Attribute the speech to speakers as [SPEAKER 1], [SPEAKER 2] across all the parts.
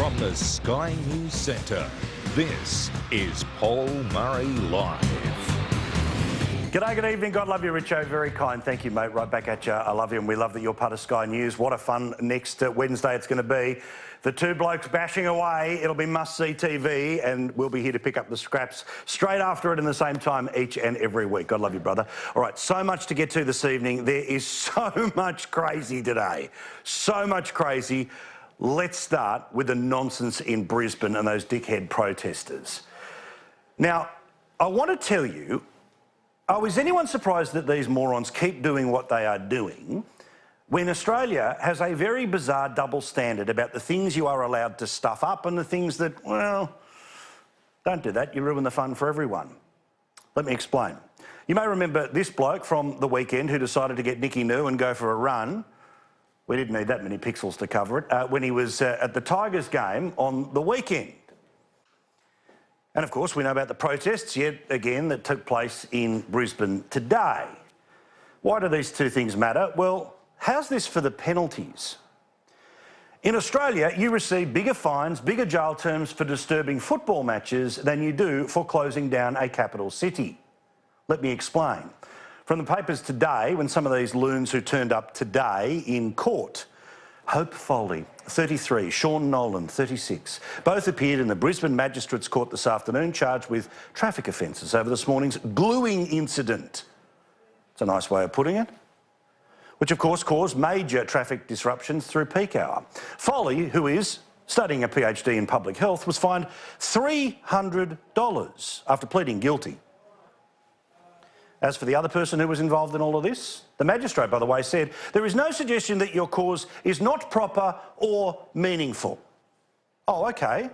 [SPEAKER 1] From the Sky News Centre, this is Paul Murray Live.
[SPEAKER 2] G'day, good evening. God love you, Richo. Very kind. Thank you, mate. Right back at you. I love you, and we love that you're part of Sky News. What a fun next Wednesday it's going to be. The two blokes bashing away. It'll be must-see TV, and we'll be here to pick up the scraps straight after it in the same time each and every week. God love you, brother. All right, so much to get to this evening. There is so much crazy today. So much crazy. Let's start with the nonsense in Brisbane and those dickhead protesters. Now, I want to tell you, is anyone surprised that these morons keep doing what they are doing when Australia has a very bizarre double standard about the things you are allowed to stuff up and the things that, well, don't do that, you ruin the fun for everyone. Let me explain. You may remember this bloke from the weekend who decided to get Nicky New and go for a run. We didn't need that many pixels to cover it, when he was at the Tigers game on the weekend. And of course, we know about the protests, yet again, that took place in Brisbane today. Why do these two things matter? Well, how's this for the penalties? In Australia, you receive bigger fines, bigger jail terms for disturbing football matches than you do for closing down a capital city. Let me explain. From the papers today, when some of these loons who turned up today in court, Hope Foley, 33, Sean Nolan, 36, both appeared in the Brisbane Magistrates Court this afternoon, charged with traffic offences over this morning's gluing incident. It's a nice way of putting it. Which of course caused major traffic disruptions through peak hour. Foley, who is studying a PhD in public health, was fined $300 after pleading guilty. As for the other person who was involved in all of this, the magistrate, by the way, said, there is no suggestion that your cause is not proper or meaningful. Oh, OK.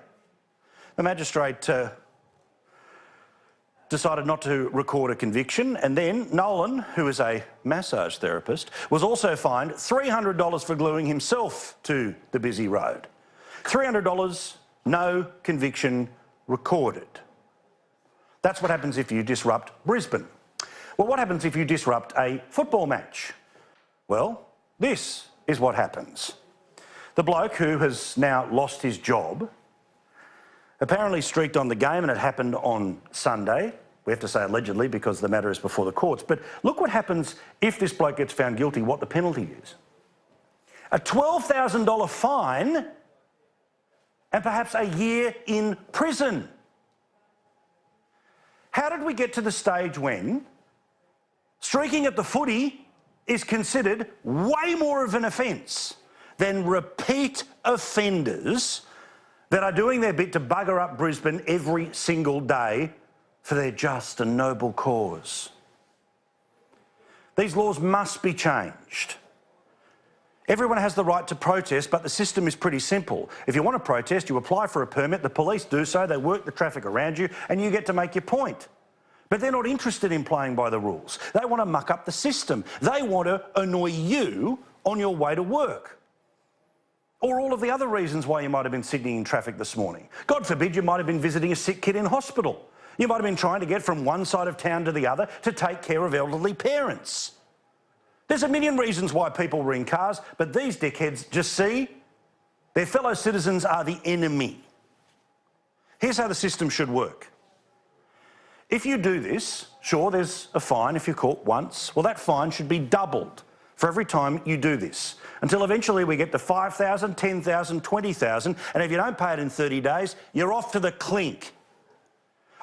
[SPEAKER 2] The magistrate decided not to record a conviction, and then Nolan, who is a massage therapist, was also fined $300 for gluing himself to the busy road. $300, no conviction recorded. That's what happens if you disrupt Brisbane. Well, what happens if you disrupt a football match? Well, this is what happens. The bloke who has now lost his job apparently streaked on the game, and it happened on Sunday. We have to say allegedly because the matter is before the courts. But look what happens if this bloke gets found guilty, what the penalty is. A $12,000 fine and perhaps a year in prison. How did we get to the stage when streaking at the footy is considered way more of an offence than repeat offenders that are doing their bit to bugger up Brisbane every single day for their just and noble cause? These laws must be changed. Everyone has the right to protest, but the system is pretty simple. If you want to protest, you apply for a permit, the police do so, they work the traffic around you, and you get to make your point. But they're not interested in playing by the rules. They want to muck up the system. They want to annoy you on your way to work. Or all of the other reasons why you might have been sitting in traffic this morning. God forbid you might have been visiting a sick kid in hospital. You might have been trying to get from one side of town to the other to take care of elderly parents. There's a million reasons why people were in cars, but these dickheads just see their fellow citizens are the enemy. Here's how the system should work. If you do this, sure, there's a fine if you're caught once. Well, that fine should be doubled for every time you do this, until eventually we get to $5,000, $10,000, $20,000, and if you don't pay it in 30 days, you're off to the clink.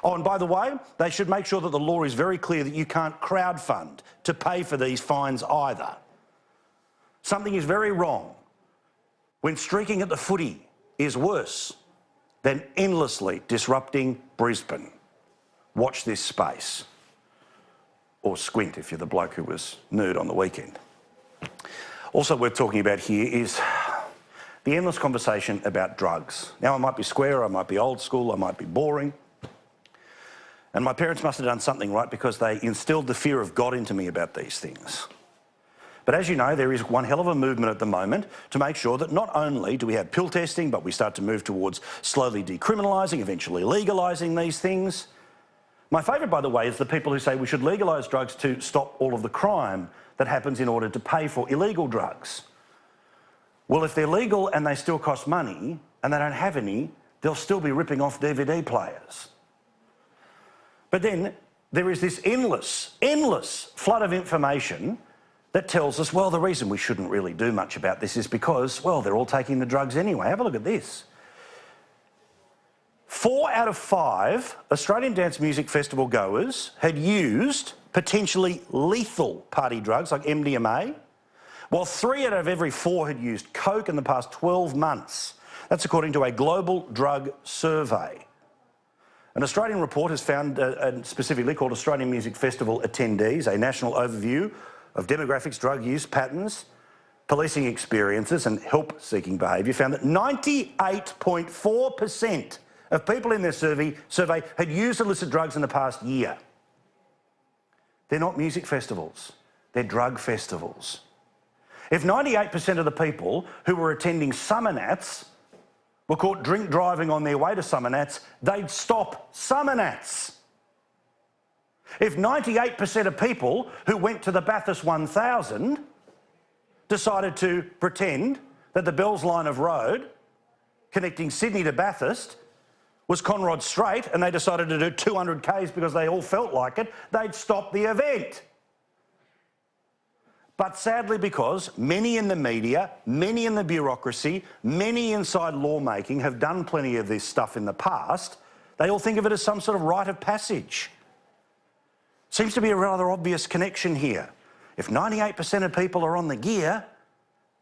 [SPEAKER 2] Oh, and by the way, they should make sure that the law is very clear that you can't crowdfund to pay for these fines either. Something is very wrong when streaking at the footy is worse than endlessly disrupting Brisbane. Watch this space. Or squint if you're the bloke who was nude on the weekend. Also worth talking about here is the endless conversation about drugs. Now, I might be square, I might be old school, I might be boring. And my parents must have done something right because they instilled the fear of God into me about these things. But as you know, there is one hell of a movement at the moment to make sure that not only do we have pill testing, but we start to move towards slowly decriminalising, eventually legalising these things. My favourite, by the way, is the people who say we should legalise drugs to stop all of the crime that happens in order to pay for illegal drugs. Well, if they're legal and they still cost money, and they don't have any, they'll still be ripping off DVD players. But then there is this endless flood of information that tells us, well, the reason we shouldn't really do much about this is because, well, they're all taking the drugs anyway. Have a look at this. 4 out of 5 Australian Dance Music Festival goers had used potentially lethal party drugs like MDMA, while 3 out of every 4 had used coke in the past 12 months. That's according to a global drug survey. An Australian report has found, specifically called Australian Music Festival Attendees, a national overview of demographics, drug use patterns, policing experiences and help-seeking behaviour, found that 98.4% of people in their survey had used illicit drugs in the past year. They're not music festivals, they're drug festivals. If 98% of the people who were attending summer nats were caught drink driving on their way to summer nats, they'd stop summer nats. If 98% of people who went to the Bathurst 1000 decided to pretend that the Bells Line of Road connecting Sydney to Bathurst was Conrod Straight and they decided to do 200 Ks because they all felt like it, they'd stop the event. But sadly, because many in the media, many in the bureaucracy, many inside lawmaking have done plenty of this stuff in the past, they all think of it as some sort of rite of passage. Seems to be a rather obvious connection here. If 98% of people are on the gear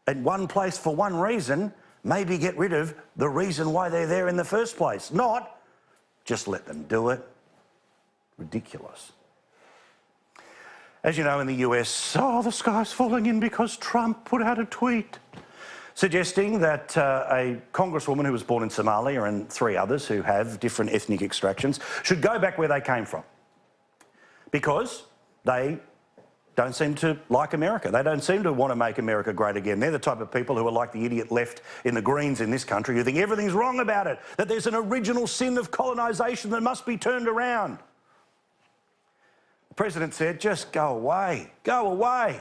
[SPEAKER 2] at one place for one reason, maybe get rid of the reason why they're there in the first place. Not just let them do it. Ridiculous. As you know, in the US, the sky's falling in because Trump put out a tweet suggesting that a congresswoman who was born in Somalia and 3 others who have different ethnic extractions should go back where they came from because they don't seem to like America. They don't seem to want to make America great again. They're the type of people who are like the idiot left in the Greens in this country who think everything's wrong about it, that there's an original sin of colonisation that must be turned around. The President said, just go away, go away.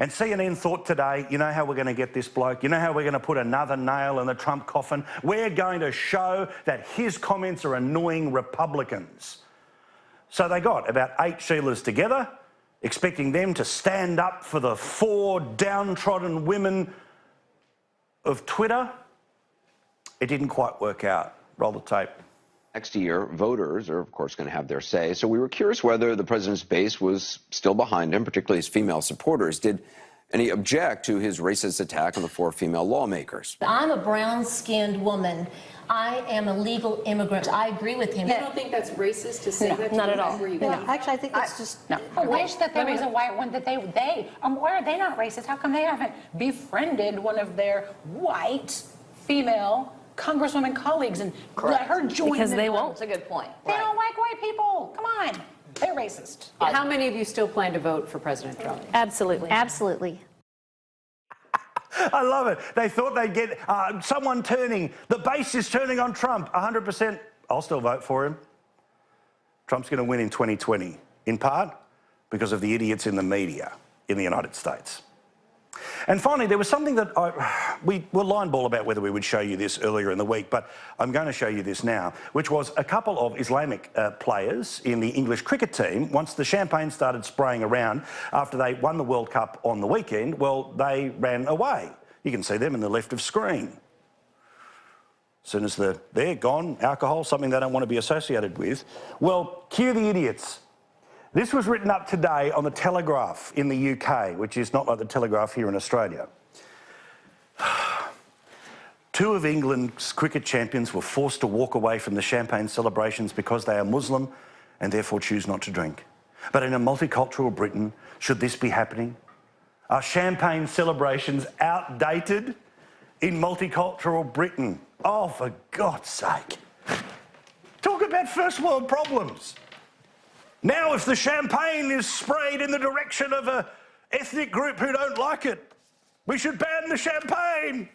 [SPEAKER 2] And CNN thought today, you know how we're going to get this bloke? You know how we're going to put another nail in the Trump coffin? We're going to show that his comments are annoying Republicans. So they got about 8 Sheilas together, expecting them to stand up for the 4 downtrodden women of Twitter. It didn't quite work out. Roll the tape.
[SPEAKER 3] Next year, voters are, of course, going to have their say. So we were curious whether the president's base was still behind him, particularly his female supporters. Did any object to his racist attack on the 4 female lawmakers?
[SPEAKER 4] I'm a brown-skinned woman. I am a legal immigrant. I agree with him.
[SPEAKER 5] You don't think that's racist to say that?
[SPEAKER 4] Not at all.
[SPEAKER 6] Actually, I think that's just...
[SPEAKER 7] No. I wish that there was a white one that why are they not racist? How come they haven't befriended one of their white female congresswomen colleagues and let her join
[SPEAKER 6] Because
[SPEAKER 7] them?
[SPEAKER 6] they won't.
[SPEAKER 5] That's a good point.
[SPEAKER 7] They don't like white people. Come on. They're racist.
[SPEAKER 5] How many of you still plan to vote for President Trump?
[SPEAKER 6] Absolutely.
[SPEAKER 4] Absolutely.
[SPEAKER 2] I love it. They thought they'd get someone turning. The base is turning on Trump. 100%. I'll still vote for him. Trump's going to win in 2020, in part because of the idiots in the media in the United States. And finally, there was something that we were line ball about whether we would show you this earlier in the week, but I'm going to show you this now, which was a couple of Islamic players in the English cricket team. Once the champagne started spraying around after they won the World Cup on the weekend, well, they ran away. You can see them in the left of screen. As soon as they're gone, alcohol, something they don't want to be associated with. Well, cue the idiots. This was written up today on the Telegraph in the UK, which is not like the Telegraph here in Australia. 2 of England's cricket champions were forced to walk away from the champagne celebrations because they are Muslim and therefore choose not to drink. But in a multicultural Britain, should this be happening? Are champagne celebrations outdated in multicultural Britain? Oh, for God's sake. Talk about first world problems. Now, if the champagne is sprayed in the direction of an ethnic group who don't like it, we should ban the champagne.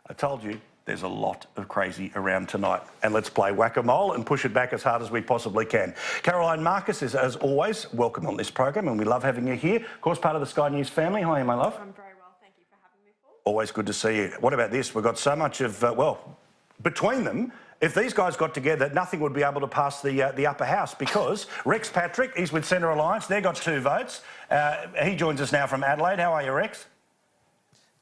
[SPEAKER 2] I told you, there's a lot of crazy around tonight. And let's play whack-a-mole and push it back as hard as we possibly can. Caroline Marcus is, as always, welcome on this program, and we love having you here. Of course, part of the Sky News family. How are you, my love?
[SPEAKER 8] I'm very well, thank you for having me, Paul.
[SPEAKER 2] Always good to see you. What about this? We've got so much of, well, between them, if these guys got together, nothing would be able to pass the upper house because Rex Patrick, he's with Centre Alliance, they got 2 votes. He joins us now from Adelaide. How are you, Rex?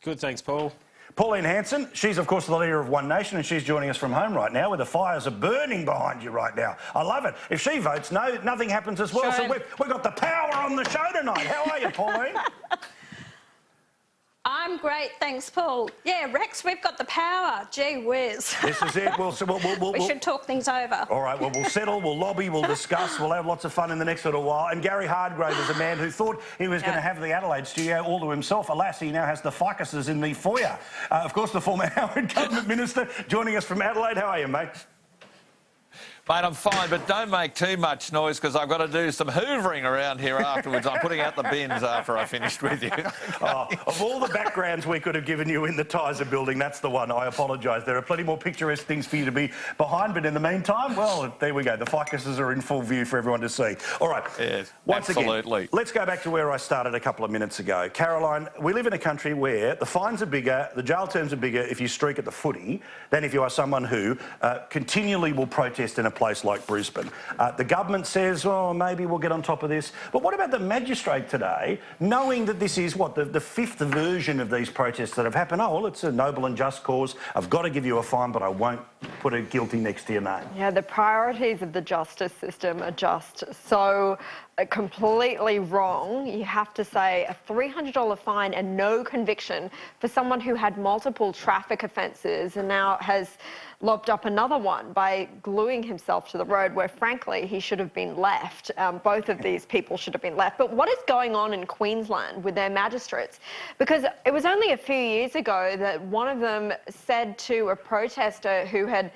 [SPEAKER 8] Good, thanks, Paul.
[SPEAKER 2] Pauline Hanson, she's of course the leader of One Nation and she's joining us from home right now where the fires are burning behind you right now. I love it. If she votes no, nothing happens as well. So we've got the power on the show tonight. How are you, Pauline?
[SPEAKER 6] I'm great, thanks, Paul. Yeah, Rex, we've got the power. Gee whiz.
[SPEAKER 2] This is it.
[SPEAKER 6] We should talk things over.
[SPEAKER 2] All right, well, we'll settle, we'll lobby, we'll discuss, we'll have lots of fun in the next little while. And Gary Hardgrave is a man who thought he was going to have the Adelaide studio all to himself. Alas, he now has the ficuses in the foyer. Of course, the former Howard Government Minister joining us from Adelaide. How are you, mate?
[SPEAKER 9] Mate, I'm fine, but don't make too much noise because I've got to do some hoovering around here afterwards. I'm putting out the bins after I finished with you.
[SPEAKER 2] Oh, of all the backgrounds we could have given you in the Tizer building, that's the one. I apologise. There are plenty more picturesque things for you to be behind, but in the meantime, well, there we go. The ficuses are in full view for everyone to see. All right.
[SPEAKER 9] Yes,
[SPEAKER 2] Once
[SPEAKER 9] absolutely.
[SPEAKER 2] again, let's go back to where I started a couple of minutes ago. Caroline, we live in a country where the fines are bigger, the jail terms are bigger if you streak at the footy than if you are someone who continually will protest in a place like Brisbane. The government says, oh, maybe we'll get on top of this. But what about the magistrate today, knowing that this is, what, the 5th version of these protests that have happened? Oh, well, it's a noble and just cause. I've got to give you a fine, but I won't put a guilty next to your name.
[SPEAKER 10] Yeah, the priorities of the justice system are just so completely wrong. You have to say a $300 fine and no conviction for someone who had multiple traffic offences and now has lobbed up another one by gluing himself to the road where, frankly, he should have been left. Both of these people should have been left. But what is going on in Queensland with their magistrates? Because it was only a few years ago that one of them said to a protester who had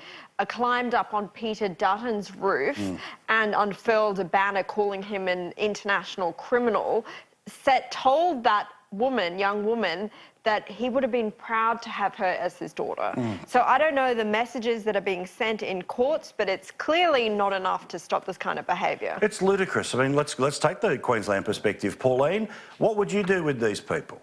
[SPEAKER 10] climbed up on Peter Dutton's roof and unfurled a banner calling him an international criminal, told that woman, young woman, that he would have been proud to have her as his daughter. So I don't know the messages that are being sent in courts, but it's clearly not enough to stop this kind of behaviour.
[SPEAKER 2] It's ludicrous. I mean, let's take the Queensland perspective. Pauline, what would you do with these people?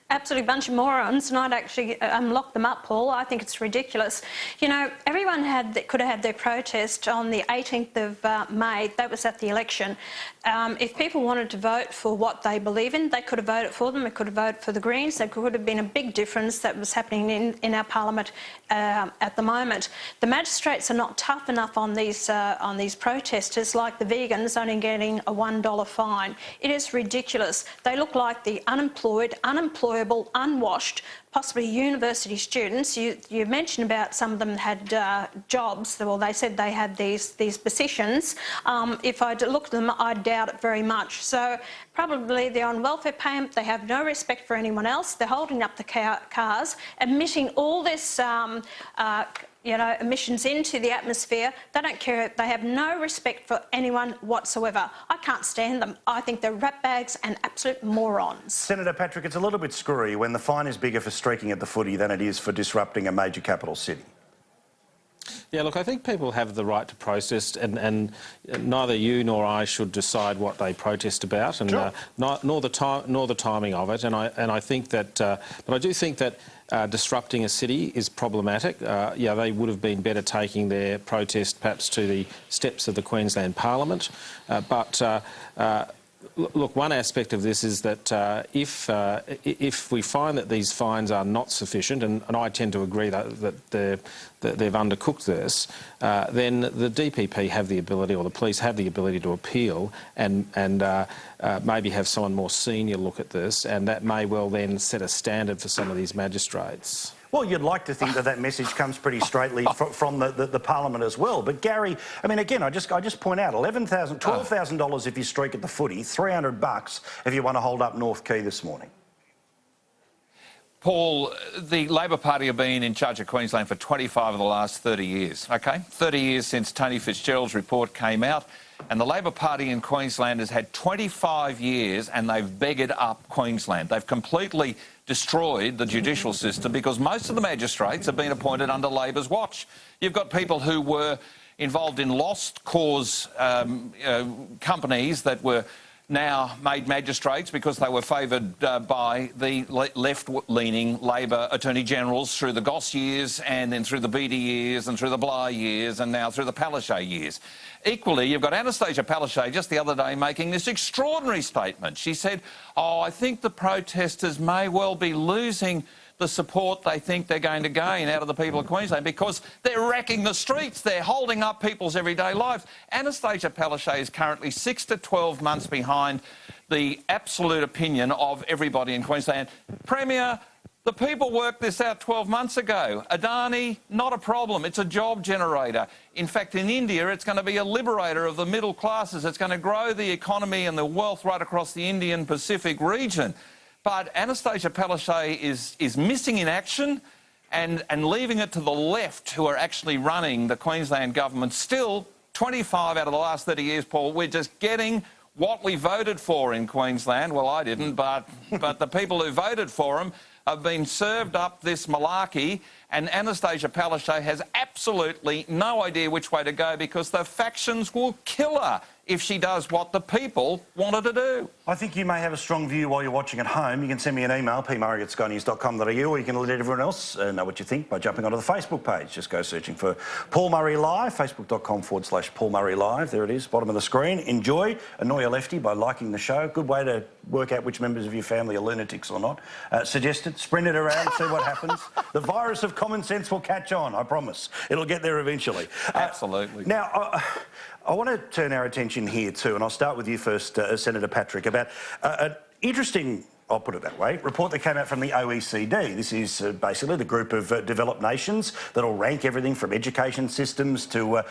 [SPEAKER 6] Absolute bunch of morons, and I'd actually lock them up, Paul. I think it's ridiculous. You know, everyone could have had their protest on the 18th of May. That was at the election. If people wanted to vote for what they believe in, they could have voted for them. They could have voted for the Greens. There could have been a big difference that was happening in our parliament at the moment. The magistrates are not tough enough on these protesters, like the vegans only getting a $1 fine. It is ridiculous. They look like the unemployed, unemployable, unwashed, possibly university students. You mentioned about some of them had jobs. Well, they said they had these positions. If I looked at them, I doubt it very much. So probably they're on welfare payment. They have no respect for anyone else. They're holding up the cars, emitting all this emissions into the atmosphere. They don't care. They have no respect for anyone whatsoever. I can't stand them. I think they're ratbags and absolute morons.
[SPEAKER 2] Senator Patrick, it's a little bit screwy when the fine is bigger for streaking at the footy than it is for disrupting a major capital city.
[SPEAKER 8] Yeah, look, I think people have the right to protest, and neither you nor I should decide what they protest about, and
[SPEAKER 2] Sure.
[SPEAKER 8] nor the timing of it. And I think that, but I do think that disrupting a city is problematic. Yeah, they would have been better taking their protest perhaps to the steps of the Queensland Parliament, Look, one aspect of this is that if we find that these fines are not sufficient, and I tend to agree that they've undercooked this, then the DPP have the ability, or the police have the ability, to appeal and maybe have someone more senior look at this, and that may well then set a standard for some of these magistrates.
[SPEAKER 2] Well, you'd like to think that message comes pretty straightly from the Parliament as well. But Gary, I mean, again, I just point out $12,000 if you streak at the footy, $300 if you want to hold up North Quay this morning.
[SPEAKER 9] Paul, the Labor Party have been in charge of Queensland for 25 of the last 30 years, OK? 30 years since Tony Fitzgerald's report came out, and the Labor Party in Queensland has had 25 years and they've beggared up Queensland. They've completely destroyed the judicial system because most of the magistrates have been appointed under Labor's watch. You've got people who were involved in lost cause companies that were now made magistrates because they were favoured by the left-leaning Labor Attorney Generals through the Goss years and then through the Beattie years and through the Bligh years and now through the Palaszczuk years. Equally, you've got Anastasia Palaszczuk just the other day making this extraordinary statement. She said, "Oh, I think the protesters may well be losing the support they think they're going to gain out of the people of Queensland because they're wrecking the streets, they're holding up people's everyday lives." Anastasia Palaszczuk is currently 6 to 12 months behind the absolute opinion of everybody in Queensland. Premier, the people worked this out 12 months ago. Adani, not a problem. It's a job generator. In fact, in India, it's going to be a liberator of the middle classes. It's going to grow the economy and the wealth right across the Indian Pacific region. But Anastasia Palaszczuk is missing in action and leaving it to the left, who are actually running the Queensland government. Still, 25 out of the last 30 years, Paul, we're just getting what we voted for in Queensland. Well, I didn't, but the people who voted for them have been served up this malarkey, and Anastasia Palaszczuk has absolutely no idea which way to go because the factions will kill her if she does what the people want her to do.
[SPEAKER 2] I think you may have a strong view while you're watching at home. You can send me an email, pmurray@skynews.com.au, or you can let everyone else know what you think by jumping onto the Facebook page. Just go searching for Paul Murray Live, facebook.com/Paul Murray Live. There it is, bottom of the screen. Enjoy. Annoy a lefty by liking the show. Good way to work out which members of your family are lunatics or not. Suggest it, sprint it around, see what happens. The virus of common sense will catch on, I promise. It'll get there eventually.
[SPEAKER 9] Absolutely.
[SPEAKER 2] Now, I want to turn our attention here too, and I'll start with you first, Senator Patrick, about an interesting, I'll put it that way, report that came out from the OECD. This is basically the group of developed nations that'll rank everything from education systems to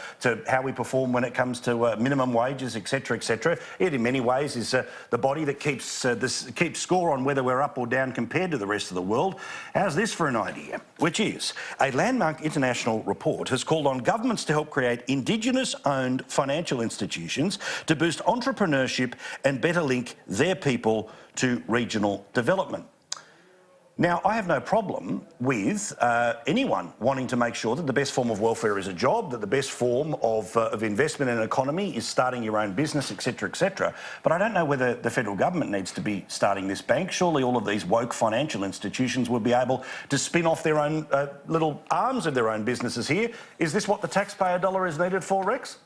[SPEAKER 2] how we perform when it comes to minimum wages, etc., etc. It, in many ways, is the body that keeps score on whether we're up or down compared to the rest of the world. How's this for an idea? Which is, a landmark international report has called on governments to help create Indigenous-owned financial institutions to boost entrepreneurship and better link their people to regional development. Now, I have no problem with anyone wanting to make sure that the best form of welfare is a job, that the best form of investment in an economy is starting your own business, etc., etc. But I don't know whether the federal government needs to be starting this bank. Surely all of these woke financial institutions would be able to spin off their own little arms of their own businesses here. Is this what the taxpayer dollar is needed for, Rex?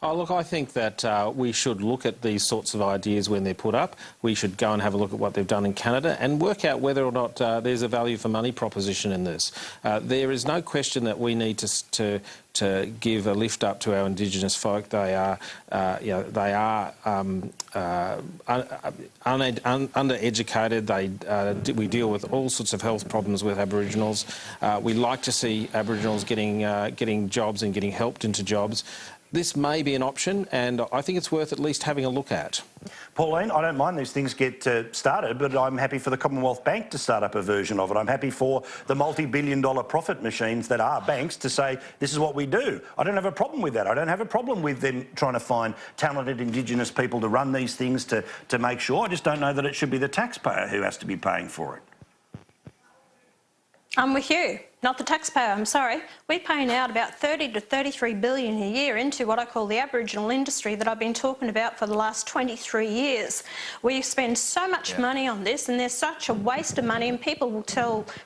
[SPEAKER 8] Oh, look, I think that we should look at these sorts of ideas when they're put up. We should go and have a look at what they've done in Canada and work out whether or not there's a value for money proposition in this. There is no question that we need to give a lift up to our Indigenous folk. They are, undereducated. We deal with all sorts of health problems with Aboriginals. We like to see Aboriginals getting jobs and getting helped into jobs. This may be an option, and I think it's worth at least having a look at.
[SPEAKER 2] Pauline, I don't mind these things get started, but I'm happy for the Commonwealth Bank to start up a version of it. I'm happy for the multi-billion-dollar profit machines that are banks to say, this is what we do. I don't have a problem with that. I don't have a problem with them trying to find talented Indigenous people to run these things to make sure. I just don't know that it should be the taxpayer who has to be paying for it.
[SPEAKER 6] I'm with you, not the taxpayer, I'm sorry. We pay out about 30 to 33 billion a year into what I call the Aboriginal industry that I've been talking about for the last 23 years. We spend so much money on this, and there's such a waste of money, and people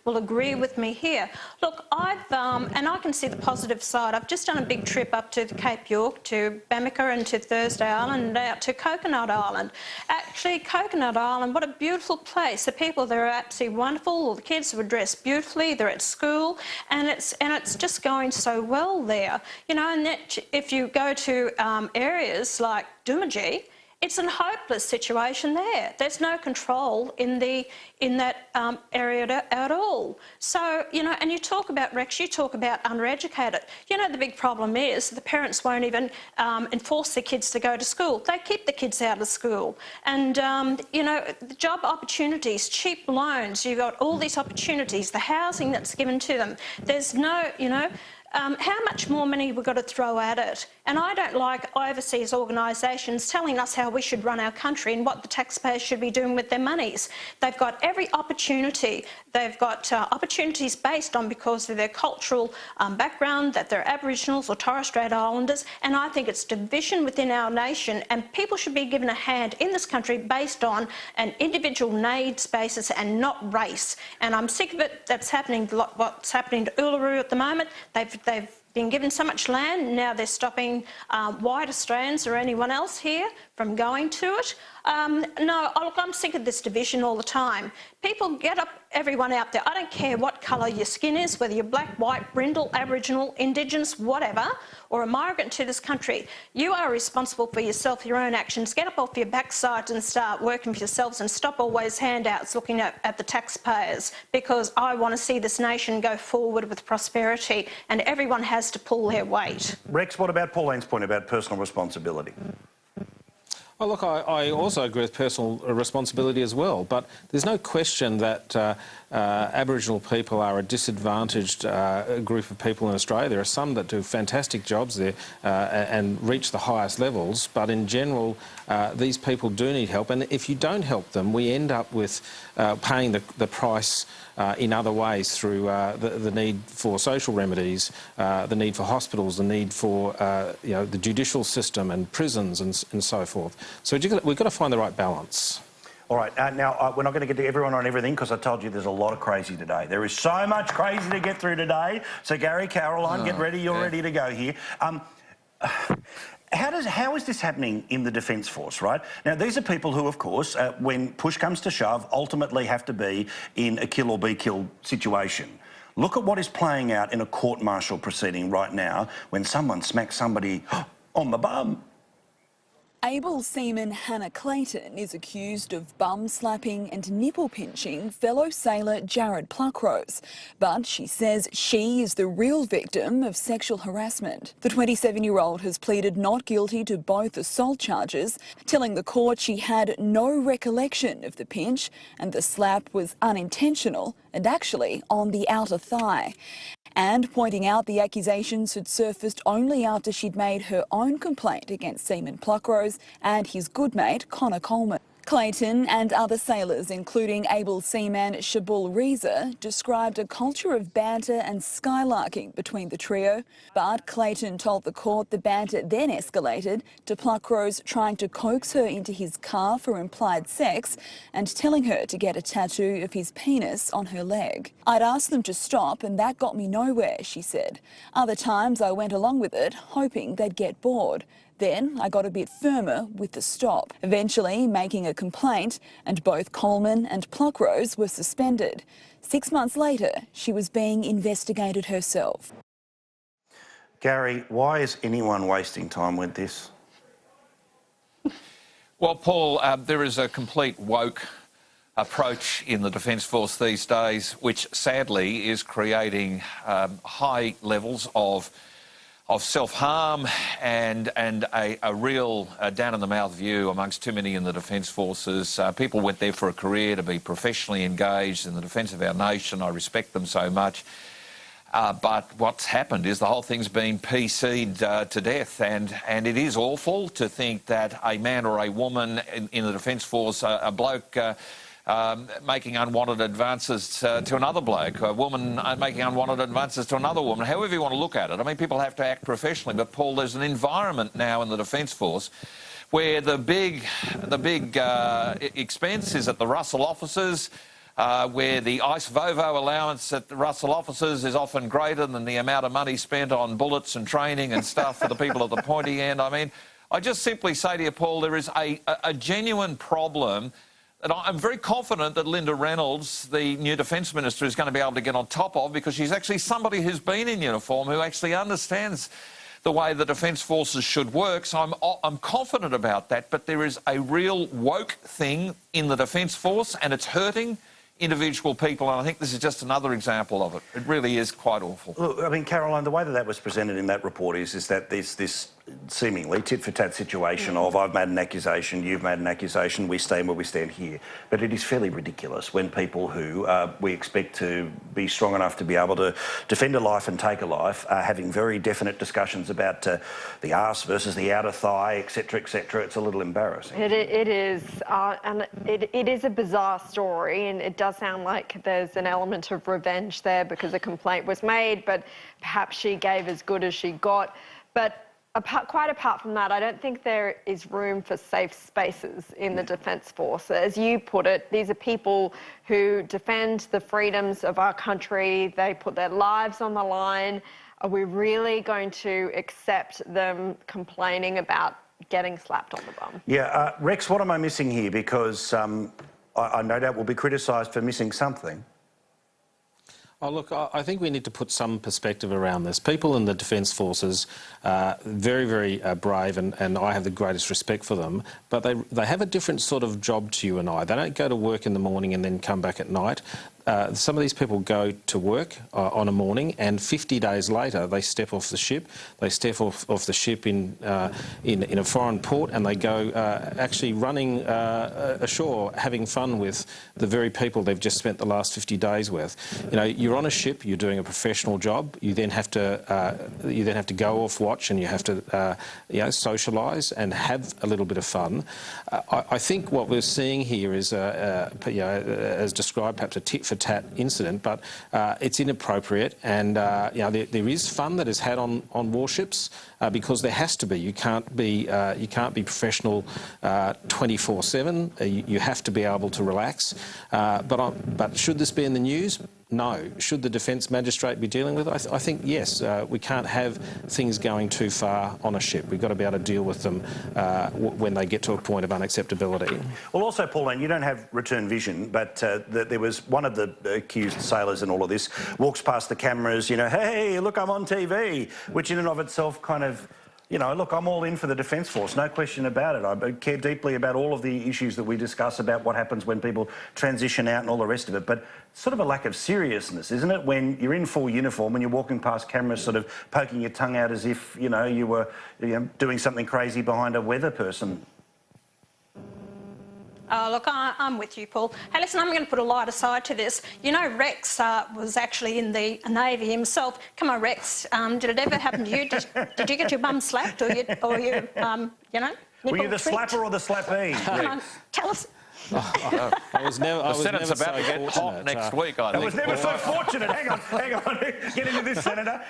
[SPEAKER 6] will agree with me here. Look, and I can see the positive side. I've just done a big trip up to the Cape York, to Bamaker and to Thursday Island and out to Coconut Island. Actually, Coconut Island, what a beautiful place. The people there are absolutely wonderful. All the kids were dressed beautifully. They're at school, and it's just going so well there, you know. And that if you go to areas like Doomadgee, it's a hopeless situation there. There's no control in that area at all. So, you know, and you talk about, Rex, you talk about undereducated. You know, the big problem is the parents won't even enforce their kids to go to school. They keep the kids out of school. And, you know, the job opportunities, cheap loans, you've got all these opportunities, the housing that's given to them. There's no, you know, how much more money we've got to throw at it. And I don't like overseas organisations telling us how we should run our country and what the taxpayers should be doing with their monies. They've got every opportunity. They've got opportunities based on because of their cultural background, that they're Aboriginals or Torres Strait Islanders, and I think it's division within our nation, and people should be given a hand in this country based on an individual needs basis and not race. And I'm sick of it. That's happening, what's happening to Uluru at the moment. They've been given so much land, now they're stopping white Australians or anyone else here from going to it. No, look, I'm sick of this division all the time. People, get up, everyone out there. I don't care what colour your skin is, whether you're black, white, brindle, Aboriginal, Indigenous, whatever, or a migrant to this country. You are responsible for yourself, your own actions. Get up off your backside and start working for yourselves, and stop always handouts looking at the taxpayers, because I want to see this nation go forward with prosperity, and everyone has to pull their weight.
[SPEAKER 2] Rex, what about Pauline's point about personal responsibility?
[SPEAKER 8] Well, look, I also agree with personal responsibility as well, but there's no question that Aboriginal people are a disadvantaged group of people in Australia. There are some that do fantastic jobs there and reach the highest levels, but in general, these people do need help, and if you don't help them, we end up with paying the price in other ways through the need for social remedies, the need for hospitals, the need for the judicial system and prisons and so forth. So we've got to find the right balance.
[SPEAKER 2] All right, now we're not going to get to everyone on everything because I told you there's a lot of crazy today. There is so much crazy to get through today. So Gary, Caroline, get ready. You're ready to go here. How is this happening in the Defence Force, right? Now, these are people who, of course, when push comes to shove, ultimately have to be in a kill or be killed situation. Look at what is playing out in a court-martial proceeding right now when someone smacks somebody on the bum.
[SPEAKER 11] Able seaman Hannah Clayton is accused of bum slapping and nipple pinching fellow sailor Jared Pluckrose, but she says she is the real victim of sexual harassment. The 27-year-old has pleaded not guilty to both assault charges, telling the court she had no recollection of the pinch and the slap was unintentional and actually on the outer thigh, and pointing out the accusations had surfaced only after she'd made her own complaint against Seaman Pluckrose and his good mate Connor Coleman. Clayton and other sailors, including able seaman Shabul Reza, described a culture of banter and skylarking between the trio, but Clayton told the court the banter then escalated to Pluckrose trying to coax her into his car for implied sex and telling her to get a tattoo of his penis on her leg. I'd asked them to stop and that got me nowhere, she said. Other times I went along with it, hoping they'd get bored. Then I got a bit firmer with the stop, eventually making a complaint, and both Coleman and Pluckrose were suspended. 6 months later, she was being investigated herself.
[SPEAKER 2] Gary, why is anyone wasting time with this?
[SPEAKER 9] Well, Paul, there is a complete woke approach in the Defence Force these days, which sadly is creating high levels of self-harm and a real down-in-the-mouth view amongst too many in the Defence Forces. People went there for a career to be professionally engaged in the defence of our nation. I respect them so much. But what's happened is the whole thing's been PC'd to death, and it is awful to think that a man or a woman in the Defence Force, a bloke making unwanted advances to another bloke, a woman making unwanted advances to another woman, however you want to look at it. I mean, people have to act professionally, but Paul, there's an environment now in the Defence Force where the big expense is at the Russell offices, where the ICE Vovo allowance at the Russell offices is often greater than the amount of money spent on bullets and training and stuff for the people at the pointy end. I mean, I just simply say to you, Paul, there is a genuine problem. And I'm very confident that Linda Reynolds, the new Defence Minister, is going to be able to get on top of, because she's actually somebody who's been in uniform, who actually understands the way the Defence Forces should work. So I'm confident about that, but there is a real woke thing in the Defence Force and it's hurting individual people, and I think this is just another example of it. It really is quite awful.
[SPEAKER 2] Look, I mean, Caroline, the way that was presented in that report is that there's this seemingly tit-for-tat situation of I've made an accusation, you've made an accusation, we stand where we stand here. But it is fairly ridiculous when people who we expect to be strong enough to be able to defend a life and take a life are having very definite discussions about the arse versus the outer thigh, etc., etc. It's a little embarrassing.
[SPEAKER 10] It is, and it is a bizarre story, and it does sound like there's an element of revenge there because a complaint was made, but perhaps she gave as good as she got. But quite apart from that, I don't think there is room for safe spaces in the Defence Force. As you put it, these are people who defend the freedoms of our country. They put their lives on the line. Are we really going to accept them complaining about getting slapped on the bum?
[SPEAKER 2] Yeah, Rex, what am I missing here? Because I no doubt will be criticised for missing something.
[SPEAKER 8] Oh, look, I think we need to put some perspective around this. People in the Defence Forces are very, very brave, and I have the greatest respect for them, but they have a different sort of job to you and I. They don't go to work in the morning and then come back at night. Some of these people go to work on a morning, and 50 days later they step off the ship. They step off the ship in a foreign port, and they go actually running ashore, having fun with the very people they've just spent the last 50 days with. You know, you're on a ship, you're doing a professional job. You then have to go off watch, and you have to socialise and have a little bit of fun. I think what we're seeing here is as described, perhaps a tit-for-tat incident, but it's inappropriate, and there is fun that is had on warships because there has to be. You can't be professional 24/7. You have to be able to relax. But should this be in the news? No. Should the Defence Magistrate be dealing with it? I think yes. We can't have things going too far on a ship. We've got to be able to deal with them when they get to a point of unacceptability.
[SPEAKER 2] Well, also, Pauline, you don't have return vision, but there was one of the accused sailors in all of this walks past the cameras, hey, look, I'm on TV, which in and of itself kind of, look, I'm all in for the Defence Force, no question about it. I care deeply about all of the issues that we discuss about what happens when people transition out and all the rest of it, but sort of a lack of seriousness, isn't it, when you're in full uniform and you're walking past cameras sort of poking your tongue out as if, you were doing something crazy behind a weather person?
[SPEAKER 6] Oh, look, I'm with you, Paul. Hey, listen, I'm going to put a lighter side to this. Rex was actually in the Navy himself. Come on, Rex, did it ever happen to you? Did you get your bum slapped or you
[SPEAKER 2] Were you the slapper or the slappee?
[SPEAKER 6] Come on, tell us.
[SPEAKER 8] I was never.
[SPEAKER 9] The Senate's about to get hot next week, I think.
[SPEAKER 2] I was never so fortunate. Hang on. Get into this, Senator.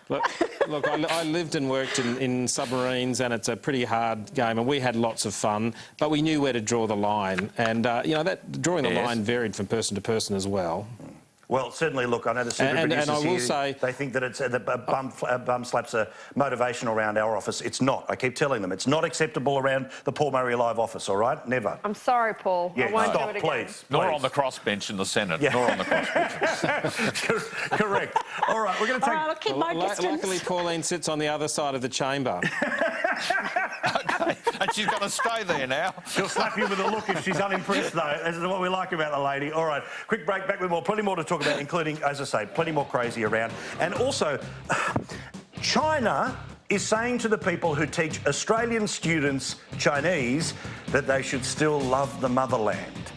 [SPEAKER 8] Look, I lived and worked in submarines, and it's a pretty hard game, and we had lots of fun, but we knew where to draw the line, and that drawing the line varied from person to person as well.
[SPEAKER 2] Well, certainly, look, I know the super producers
[SPEAKER 8] and I will
[SPEAKER 2] here,
[SPEAKER 8] say,
[SPEAKER 2] they think that it's the bum slaps are motivation around our office. It's not. I keep telling them it's not acceptable around the Paul Murray Live office, all right? Never.
[SPEAKER 10] I'm sorry, Paul.
[SPEAKER 2] Yeah,
[SPEAKER 10] I won't
[SPEAKER 2] stop,
[SPEAKER 10] do it again.
[SPEAKER 2] please.
[SPEAKER 9] Nor on the crossbench in the Senate. Yeah. Nor on the crossbench.
[SPEAKER 2] Correct. All right, we're going to take...
[SPEAKER 6] I'll keep my distance.
[SPEAKER 8] Luckily, Pauline sits on the other side of the chamber.
[SPEAKER 9] Okay, and she's going to stay there now.
[SPEAKER 2] She'll slap you with a look if she's unimpressed, though. This is what we like about the lady. All right, quick break, back with more. Plenty more to talk about, including, as I say, plenty more crazy around. And also, China is saying to the people who teach Australian students Chinese that they should still love the motherland.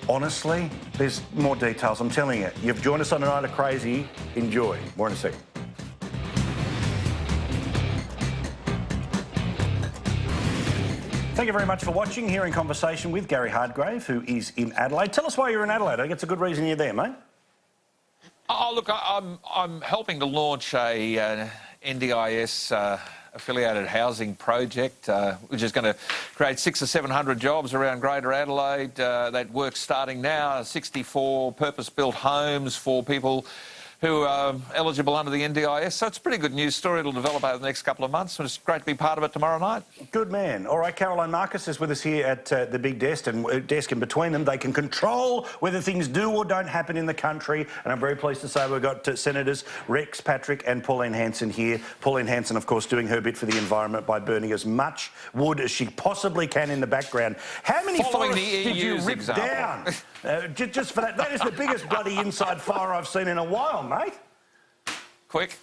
[SPEAKER 2] Honestly, there's more details, I'm telling you. You've joined us on a night of crazy. Enjoy. More in a second. Thank you very much for watching. Here in conversation with Gary Hardgrave, who is in Adelaide. Tell us why you're in Adelaide. I think it's a good reason you're there, mate.
[SPEAKER 9] Oh, look, I'm helping to launch a NDIS affiliated housing project, which is going to create 600 or 700 jobs around Greater Adelaide. That work's starting now. 64 purpose-built homes for people who are eligible under the NDIS. So it's a pretty good news story. It'll develop over the next couple of months, and it's great to be part of it tomorrow night. Good man. All right, Caroline Marcus is with us here at the big desk, and between them they can control whether things do or don't happen in the country. And I'm very pleased to say we've got Senators Rex Patrick and Pauline Hanson here. Pauline Hanson, of course, doing her bit for the environment by burning as much wood as she possibly can in the background. How many forests did you rip down? Just for that. That is the biggest bloody inside fire I've seen in a while, mate.
[SPEAKER 12] Quick.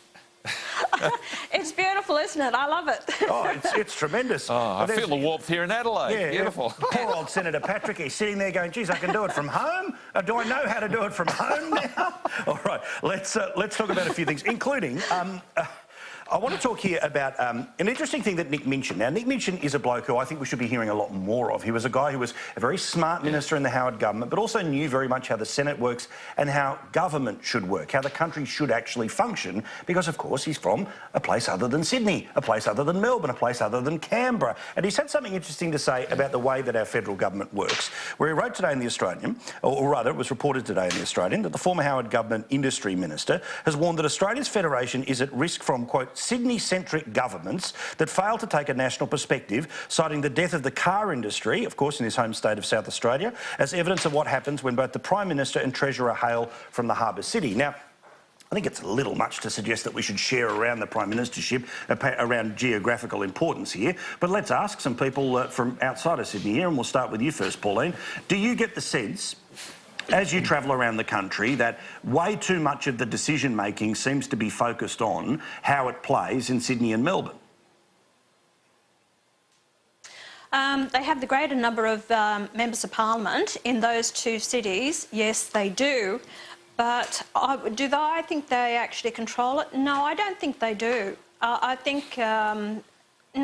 [SPEAKER 6] It's beautiful, isn't it? I love it.
[SPEAKER 2] Oh, it's tremendous.
[SPEAKER 9] Oh, I feel the warmth here in Adelaide.
[SPEAKER 2] Yeah,
[SPEAKER 9] Beautiful.
[SPEAKER 2] Poor old Senator Patrick, he's sitting there going, geez, I can do it from home? Do I know how to do it from home now? All right, let's talk about a few things, including... I want to talk here about an interesting thing that Nick mentioned. Now, Nick Minchin is a bloke who I think we should be hearing a lot more of. He was a guy who was a very smart minister in the Howard government, but also knew very much how the Senate works and how government should work, how the country should actually function, because, of course, he's from a place other than Sydney, a place other than Melbourne, a place other than Canberra. And he's had something interesting to say about the way that our federal government works, where he wrote today in The Australian, or rather, it was reported today in The Australian, that the former Howard government industry minister has warned that Australia's federation is at risk from, quote, Sydney-centric governments that fail to take a national perspective, citing the death of the car industry, of course in his home state of South Australia, as evidence of what happens when both the Prime Minister and Treasurer hail from the harbour city. Now, I think it's a little much to suggest that we should share around the Prime Ministership, around geographical importance here, but let's ask some people from outside of Sydney here, and we'll start with you first, Pauline. Do you get the sense, as you travel around the country, that way too much of the decision-making seems to be focused on how it plays in Sydney and Melbourne?
[SPEAKER 6] They have the greater number of members of parliament in those two cities. Yes, they do. But do I think they actually control it? No, I don't think they do. I think... no,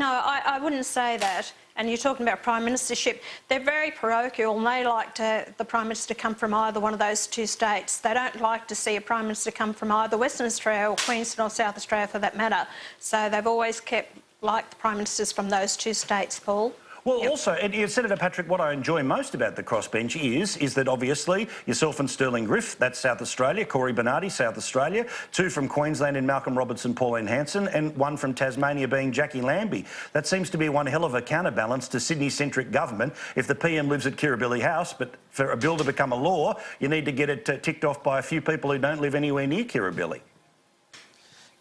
[SPEAKER 6] I wouldn't say that. And you're talking about Prime Ministership. They're very parochial and they like the Prime Minister come from either one of those two states. They don't like to see a Prime Minister come from either Western Australia or Queensland or South Australia for that matter. So they've always kept, like, the Prime Ministers from those two states, Paul.
[SPEAKER 2] Well, also, Senator Patrick, what I enjoy most about the crossbench is that obviously yourself and Sterling Griff, that's South Australia, Corey Bernardi, South Australia, two from Queensland in Malcolm Robertson, Pauline Hanson, and one from Tasmania being Jackie Lambie. That seems to be one hell of a counterbalance to Sydney-centric government. If the PM lives at Kirribilli House, but for a bill to become a law, you need to get it ticked off by a few people who don't live anywhere near Kirribilli.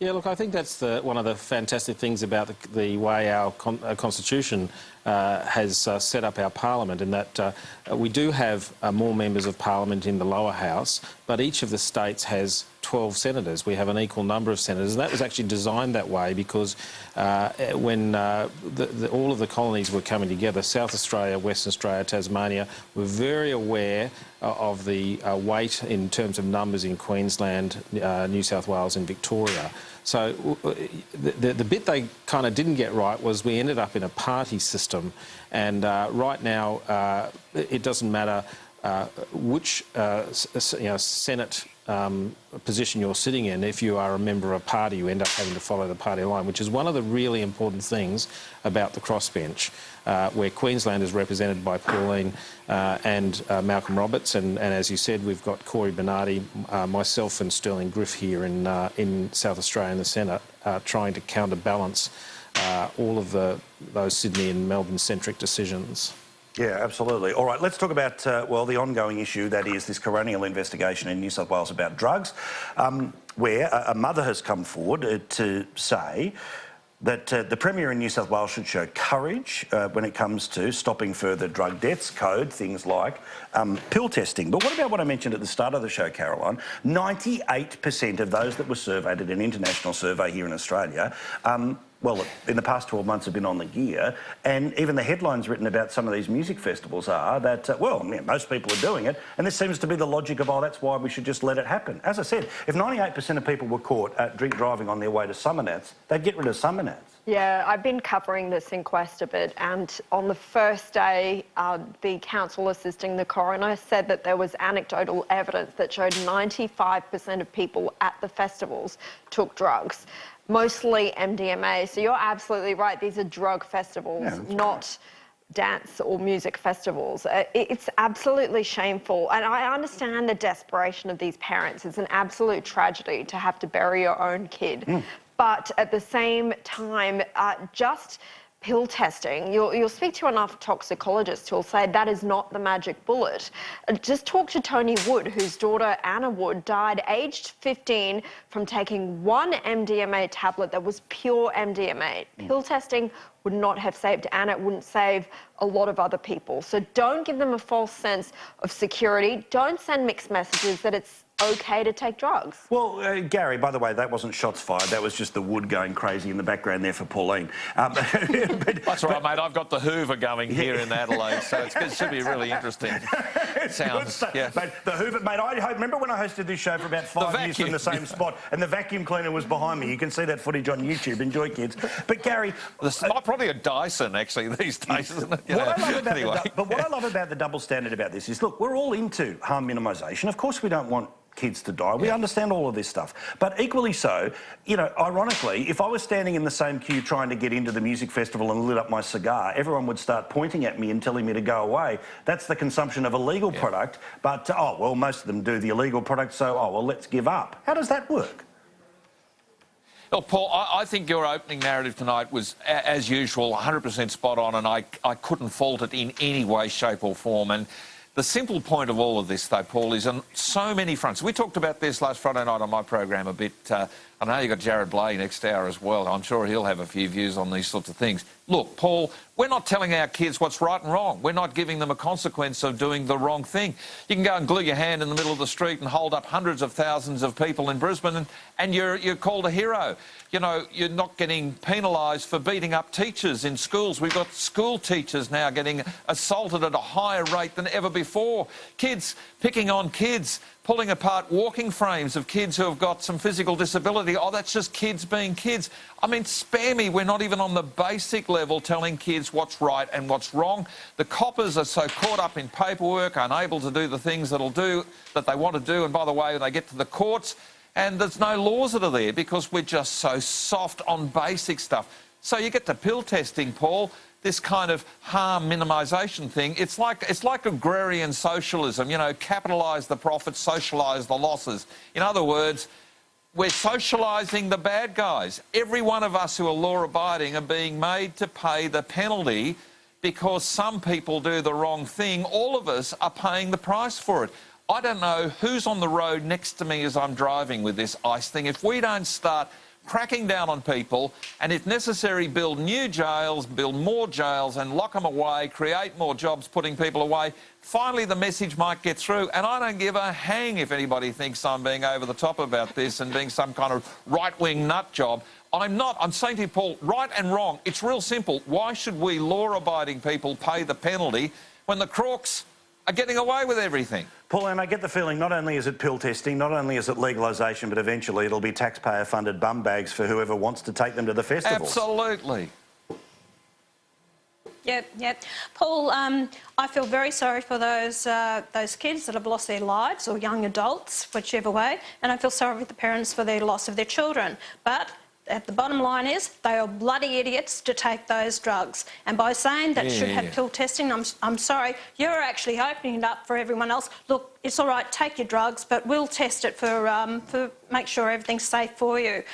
[SPEAKER 8] Yeah, look, I think that's one of the fantastic things about the way our constitution has set up our parliament, in that we do have more members of parliament in the lower house, but each of the states has 12 senators. We have an equal number of senators, and that was actually designed that way because when all of the colonies were coming together, South Australia, Western Australia, Tasmania, were very aware of the weight in terms of numbers in Queensland, New South Wales and Victoria. So the bit they kind of didn't get right was we ended up in a party system, and right now it doesn't matter which Senate position you're sitting in. If you are a member of a party, you end up having to follow the party line, which is one of the really important things about the crossbench, where Queensland is represented by Pauline and Malcolm Roberts, and as you said, we've got Corey Bernardi, myself and Sterling Griff here in South Australia in the Senate, trying to counterbalance all of those Sydney and Melbourne-centric decisions.
[SPEAKER 2] Yeah, absolutely. All right, let's talk about, well, the ongoing issue that is this coronial investigation in New South Wales about drugs, where a mother has come forward to say that the Premier in New South Wales should show courage when it comes to stopping further drug deaths, code, things like pill testing. But what about what I mentioned at the start of the show, Caroline? 98% of those that were surveyed at an international survey here in Australia well, in the past 12 months have been on the gear, and even the headlines written about some of these music festivals are that, well, yeah, most people are doing it, and this seems to be the logic of, oh, that's why we should just let it happen. As I said, if 98% of people were caught drink driving on their way to summer nats, they'd get rid of summer nats.
[SPEAKER 10] Yeah, I've been covering this inquest a bit, and on the first day, the counsel assisting the coroner said that there was anecdotal evidence that showed 95% of people at the festivals took drugs, mostly MDMA. So you're absolutely right, these are drug festivals, not dance or music festivals. It's absolutely shameful, and I understand the desperation of these parents. It's an absolute tragedy to have to bury your own kid. But at the same time, just pill testing, you'll speak to enough toxicologists who'll say that is not the magic bullet. Just talk to Tony Wood, whose daughter Anna Wood died aged 15 from taking one MDMA tablet that was pure MDMA. Pill testing would not have saved Anna, it wouldn't save a lot of other people. So don't give them a false sense of security. Don't send mixed messages that it's okay to take drugs.
[SPEAKER 2] Well, Gary, by the way, that wasn't shots fired. That was just the wood going crazy in the background there for Pauline.
[SPEAKER 9] That's right, mate. I've got the Hoover going here in Adelaide, so it should be really interesting. Sounds, yeah.
[SPEAKER 2] Mate, the Hoover, mate, remember when I hosted this show for about 5 years from the same spot, and the vacuum cleaner was behind me. You can see that footage on YouTube. Enjoy, kids. But, Gary...
[SPEAKER 9] probably a Dyson, actually, these days, isn't it?
[SPEAKER 2] What I love about the double standard about this is, look, we're all into harm minimisation. Of course we don't want kids to die. We understand all of this stuff. But equally so, you know, ironically, if I was standing in the same queue trying to get into the music festival and lit up my cigar, everyone would start pointing at me and telling me to go away. That's the consumption of a legal product. But, oh, well, most of them do the illegal product, so, oh, well, let's give up. How does that work?
[SPEAKER 9] Well, Paul, I think your opening narrative tonight was, as usual, 100% spot on, and I couldn't fault it in any way, shape or form. And the simple point of all of this, though, Paul, is on so many fronts. We talked about this last Friday night on my program a bit. I know you've got Jared Blay next hour as well. I'm sure he'll have a few views on these sorts of things. Look, Paul, we're not telling our kids what's right and wrong. We're not giving them a consequence of doing the wrong thing. You can go and glue your hand in the middle of the street and hold up hundreds of thousands of people in Brisbane and you're called a hero. You know, you're not getting penalised for beating up teachers in schools. We've got school teachers now getting assaulted at a higher rate than ever before. Kids picking on kids, pulling apart walking frames of kids who have got some physical disability. Oh, that's just kids being kids. I mean, spare me, we're not even on the basic level telling kids what's right and what's wrong. The coppers are so caught up in paperwork, unable to do the things that they want to do. And by the way, they get to the courts and there's no laws that are there because we're just so soft on basic stuff. So you get to pill testing, Paul, this kind of harm minimisation thing. It's like agrarian socialism, you know, capitalise the profits, socialise the losses. In other words, we're socialising the bad guys. Every one of us who are law-abiding are being made to pay the penalty because some people do the wrong thing. All of us are paying the price for it. I don't know who's on the road next to me as I'm driving with this ICE thing. If we don't start cracking down on people and, if necessary, build new jails, build more jails and lock them away, create more jobs putting people away, finally the message might get through. And I don't give a hang if anybody thinks I'm being over the top about this and being some kind of right-wing nut job. I'm not. I'm saying to you, Paul, right and wrong, it's real simple. Why should we law-abiding people pay the penalty when the crooks are getting away with everything?
[SPEAKER 2] Pauline, I get the feeling not only is it pill testing, not only is it legalisation, but eventually it'll be taxpayer-funded bum bags for whoever wants to take them to the festivals.
[SPEAKER 9] Absolutely.
[SPEAKER 6] Yep. Paul, I feel very sorry for those kids that have lost their lives, or young adults, whichever way, and I feel sorry for the parents for their loss of their children. But at the bottom line is they are bloody idiots to take those drugs. And by saying that should have pill testing, I'm sorry, you're actually opening it up for everyone else. Look, it's all right, take your drugs, but we'll test it for make sure everything's safe for you.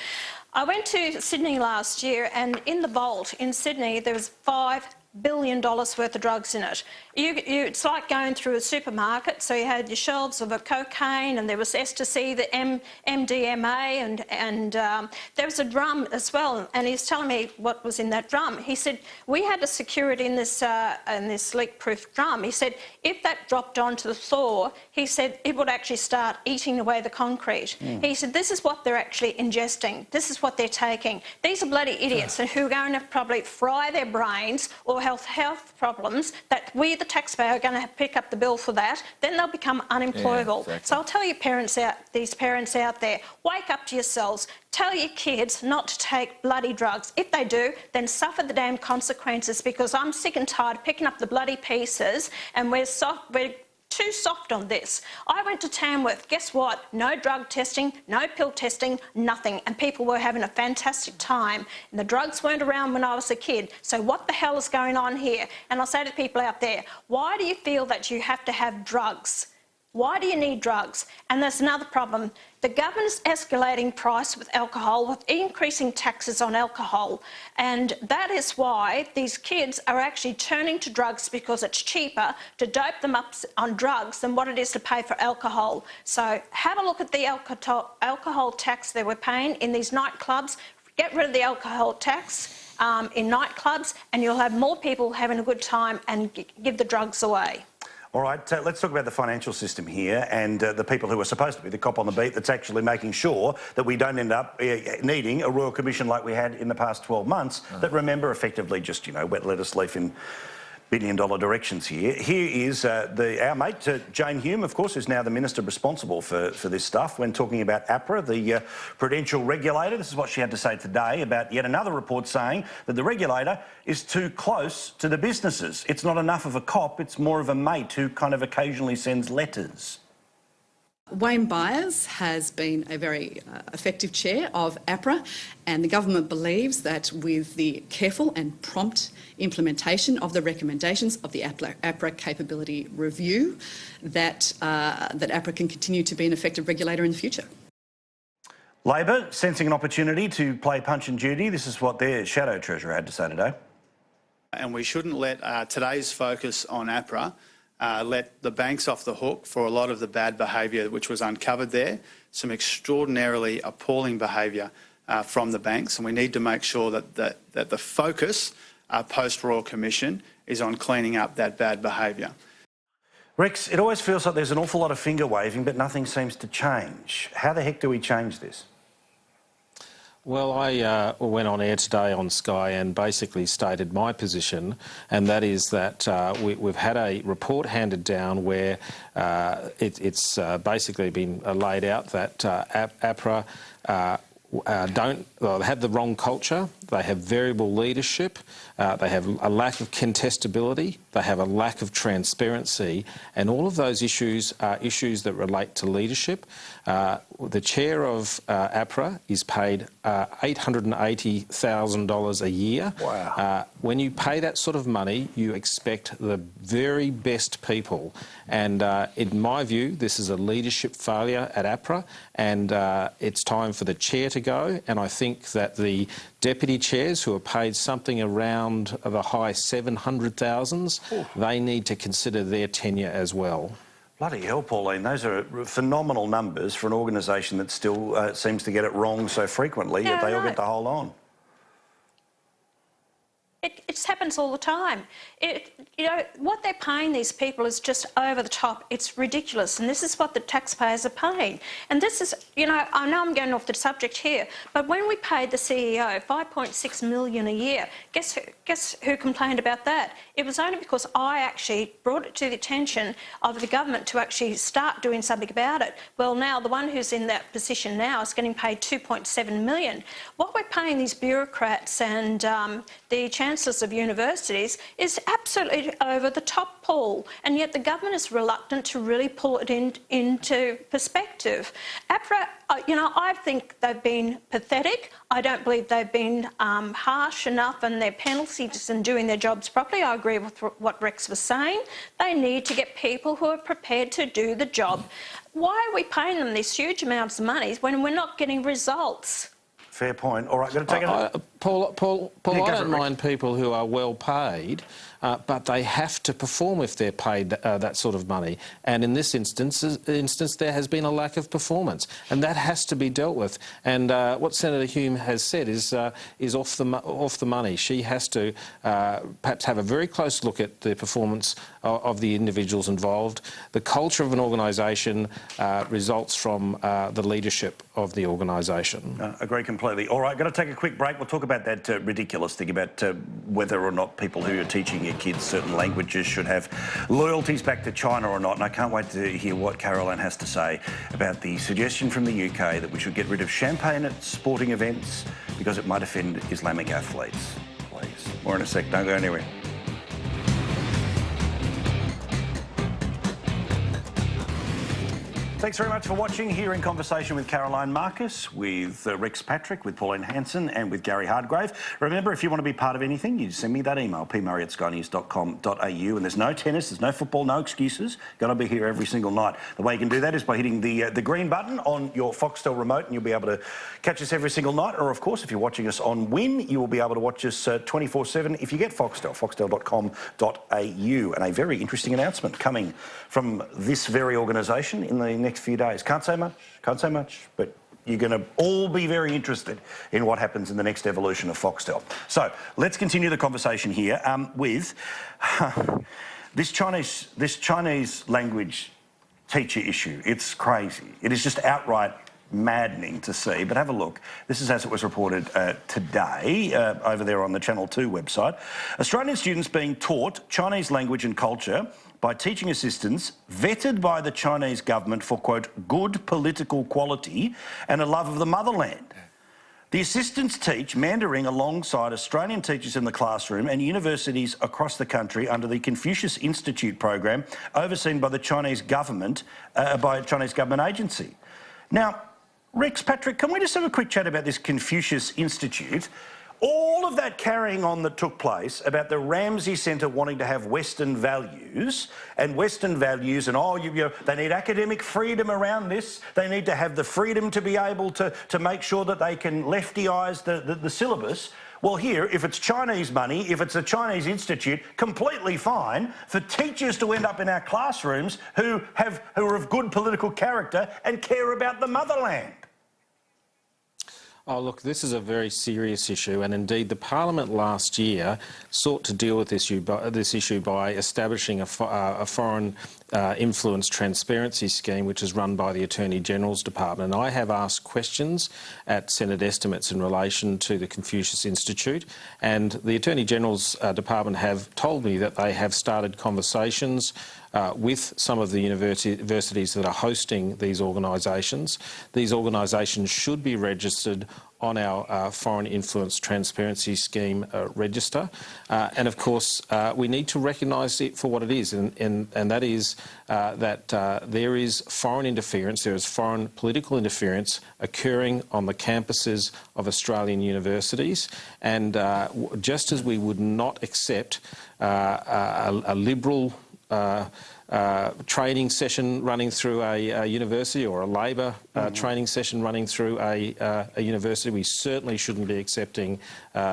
[SPEAKER 6] I went to Sydney last year, and in the vault in Sydney there was $5 billion worth of drugs in it. It's like going through a supermarket, so you had your shelves of cocaine, and there was ecstasy, the MDMA, and there was a drum as well, and he's telling me what was in that drum. He said, we had to secure it in this leak-proof drum. He said, if that dropped onto the floor, he said it would actually start eating away the concrete. He said, this is what they're actually ingesting. This is what they're taking. These are bloody idiots who are going to probably fry their brains or health problems that we, the taxpayer, are going to pick up the bill for that. Then they'll become unemployable. Yeah, exactly. So I'll tell you, these parents out there, wake up to yourselves. Tell your kids not to take bloody drugs. If they do, then suffer the damn consequences, because I'm sick and tired of picking up the bloody pieces, and we're too soft on this. I went to Tamworth. Guess what? No drug testing, no pill testing, nothing. And people were having a fantastic time. And the drugs weren't around when I was a kid. So what the hell is going on here? And I'll say to people out there, why do you feel that you have to have drugs? Why do you need drugs? And there's another problem. The government's escalating price with alcohol, with increasing taxes on alcohol. And that is why these kids are actually turning to drugs, because it's cheaper to dope them up on drugs than what it is to pay for alcohol. So have a look at the alcohol tax that we're paying in these nightclubs. Get rid of the alcohol tax in nightclubs, and you'll have more people having a good time and give the drugs away.
[SPEAKER 2] All right, let's talk about the financial system here and the people who are supposed to be the cop on the beat that's actually making sure that we don't end up needing a Royal Commission like we had in the past 12 months that, remember, effectively just, you know, wet lettuce leaf in billion-dollar directions here. Here is our mate, Jane Hume, of course, who's now the minister responsible for this stuff. When talking about APRA, the prudential regulator, this is what she had to say today about yet another report saying that the regulator is too close to the businesses. It's not enough of a cop, it's more of a mate who kind of occasionally sends letters.
[SPEAKER 12] Wayne Byers has been a very effective chair of APRA, and the government believes that with the careful and prompt implementation of the recommendations of the APRA capability review, that APRA can continue to be an effective regulator in the future.
[SPEAKER 2] Labor sensing an opportunity to play Punch and Judy. This is what their shadow treasurer had to say today.
[SPEAKER 13] And we shouldn't let today's focus on APRA let the banks off the hook for a lot of the bad behaviour which was uncovered there, some extraordinarily appalling behaviour from the banks, and we need to make sure that the focus post-Royal Commission is on cleaning up that bad behaviour.
[SPEAKER 2] Rex, it always feels like there's an awful lot of finger waving but nothing seems to change. How the heck do we change this?
[SPEAKER 8] Well, I went on air today on Sky and basically stated my position, and that is that we've had a report handed down where it's basically been laid out that APRA they have the wrong culture, they have variable leadership, they have a lack of contestability, they have a lack of transparency, and all of those issues are issues that relate to leadership. The chair of APRA is paid $880,000 a year.
[SPEAKER 2] Wow.
[SPEAKER 8] When you pay that sort of money, you expect the very best people. And in my view, this is a leadership failure at APRA, and it's time for the chair to go. And I think that the deputy chairs, who are paid something around the high 700,000s, they need to consider their tenure as well.
[SPEAKER 2] Bloody hell, Pauline, those are phenomenal numbers for an organisation that still seems to get it wrong so frequently, yet they all get to hold on.
[SPEAKER 6] It happens all the time. You know, what they're paying these people is just over the top. It's ridiculous, and this is what the taxpayers are paying. And this is, you know I'm going off the subject here, but when we paid the CEO $5.6 million a year, guess who complained about that? It was only because I actually brought it to the attention of the government to actually start doing something about it. Well, now the one who's in that position now is getting paid $2.7 million. What we're paying these bureaucrats and the chancellors of universities is absolutely over the top, Paul, and yet the government is reluctant to really pull it into perspective. APRA, you know, I think they've been pathetic. I don't believe they've been harsh enough in their penalties and doing their jobs properly. I agree with what Rex was saying. They need to get people who are prepared to do the job. Why are we paying them these huge amounts of money when we're not getting results?
[SPEAKER 2] Fair point. All right, got to take it.
[SPEAKER 8] Paul, I don't mind people who are well paid, but they have to perform if they're paid that sort of money. And in this instance, there has been a lack of performance, and that has to be dealt with. And what Senator Hume has said is off the money. She has to perhaps have a very close look at the performance of the individuals involved. The culture of an organisation results from the leadership of the organisation.
[SPEAKER 2] Agree completely. All right, got to take a quick break. We'll talk about that ridiculous thing about whether or not people who are teaching your kids certain languages should have loyalties back to China or not. And I can't wait to hear what Caroline has to say about the suggestion from the UK that we should get rid of champagne at sporting events because it might offend Islamic athletes. Please. More in a sec. Don't go anywhere. Thanks very much for watching here in conversation with Caroline Marcus, with Rex Patrick, with Pauline Hanson and with Gary Hardgrave. Remember, if you want to be part of anything, you just send me that email, pmurray@skynews.com.au, and there's no tennis, there's no football, no excuses. Got to be here every single night. The way you can do that is by hitting the green button on your Foxtel remote, and you'll be able to catch us every single night. Or, of course, if you're watching us on Win, you will be able to watch us 24/7 if you get Foxtel, foxtel.com.au. And a very interesting announcement coming from this very organisation in the next few days. Can't say much, but you're going to all be very interested in what happens in the next evolution of Foxtel. So let's continue the conversation here with This Chinese language teacher issue, it's crazy. It is just outright maddening to see, but have a look. This is as it was reported today over there on the Channel 2 website. Australian students being taught Chinese language and culture by teaching assistants vetted by the Chinese government for, quote, good political quality and a love of the motherland. The assistants teach Mandarin alongside Australian teachers in the classroom and universities across the country under the Confucius Institute program overseen by the Chinese government, by a Chinese government agency. Now, Rex, Patrick, can we just have a quick chat about this Confucius Institute? All of that carrying on that took place about the Ramsay Centre wanting to have Western values and, they need academic freedom around this. They need to have the freedom to be able to make sure that they can leftyise the syllabus. Well, here, if it's Chinese money, if it's a Chinese institute, completely fine for teachers to end up in our classrooms who are of good political character and care about the motherland.
[SPEAKER 8] Oh, look, this is a very serious issue, and indeed the Parliament last year sought to deal with this issue by establishing a foreign influence transparency scheme which is run by the Attorney-General's Department. And I have asked questions at Senate estimates in relation to the Confucius Institute, and the Attorney-General's Department have told me that they have started conversations with some of the universities that are hosting these organisations. These organisations should be registered on our Foreign Influence Transparency Scheme register. And of course, we need to recognise it for what it is, and that is that there is foreign interference, there is foreign political interference occurring on the campuses of Australian universities. And just as we would not accept a liberal training session running through a university, or a Labor training session running through a university, we certainly shouldn't be accepting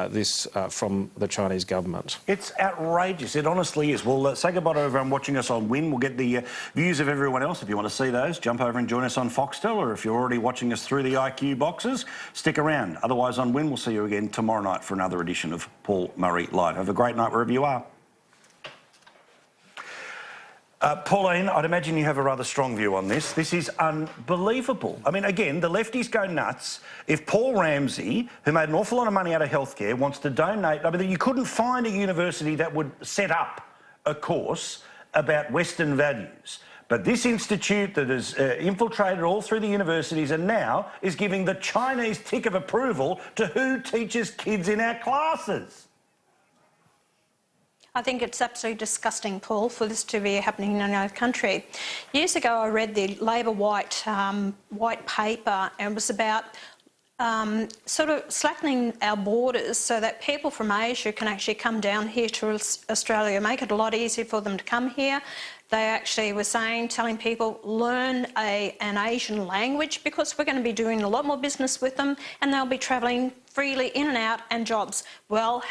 [SPEAKER 8] this from the Chinese government.
[SPEAKER 2] It's outrageous. It honestly is. Well, say goodbye to everyone watching us on WIN. We'll get the views of everyone else. If you want to see those, jump over and join us on Foxtel, or if you're already watching us through the IQ boxes, stick around. Otherwise, on WIN, we'll see you again tomorrow night for another edition of Paul Murray Live. Have a great night wherever you are. Pauline, I'd imagine you have a rather strong view on this. This is unbelievable. I mean, again, the lefties go nuts. If Paul Ramsay, who made an awful lot of money out of healthcare, wants to donate... I mean, you couldn't find a university that would set up a course about Western values. But this institute that has infiltrated all through the universities and now is giving the Chinese tick of approval to who teaches kids in our classes.
[SPEAKER 6] I think it's absolutely disgusting, Paul, for this to be happening in our country. Years ago, I read the Labor white paper, and it was about sort of slackening our borders so that people from Asia can actually come down here to Australia, make it a lot easier for them to come here. They actually were telling people, learn an Asian language, because we're going to be doing a lot more business with them, and they'll be travelling freely in and out, and jobs. Well,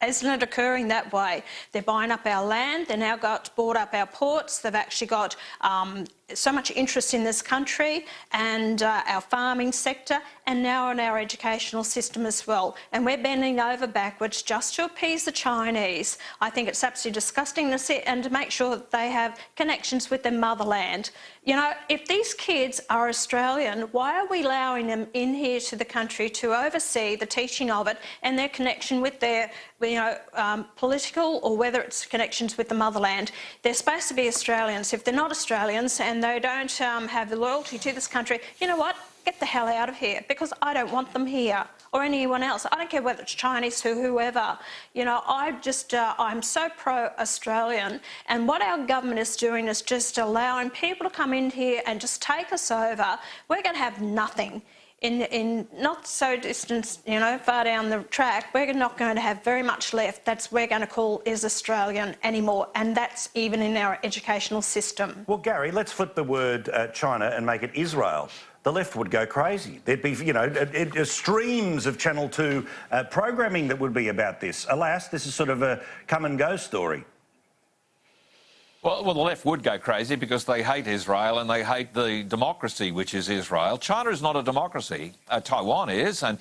[SPEAKER 6] isn't it occurring that way? They're buying up our land, they've now bought up our ports, they've actually got so much interest in this country and our farming sector, and now in our educational system as well. And we're bending over backwards just to appease the Chinese. I think it's absolutely disgusting to sit and to make sure that they have connections with their motherland. You know, if these kids are Australian, why are we allowing them in here to the country to oversee the teaching of it and their connection with their, political, or whether it's connections with the motherland? They're supposed to be Australians. If they're not Australians and they don't have the loyalty to this country, you know what? Get the hell out of here, because I don't want them here, or anyone else. I don't care whether it's Chinese or whoever. You know, I'm so pro-Australian, and what our government is doing is just allowing people to come in here and just take us over. We're going to have nothing. In not so distant, far down the track, we're not going to have very much left that's we're going to call is Australian anymore, and that's even in our educational system.
[SPEAKER 2] Well, Gary, let's flip the word China and make it Israel. The left would go crazy. There'd be, streams of Channel 2 programming that would be about this. Alas, this is sort of a come-and-go story.
[SPEAKER 9] Well, the left would go crazy because they hate Israel and they hate the democracy, which is Israel. China is not a democracy. Taiwan is, and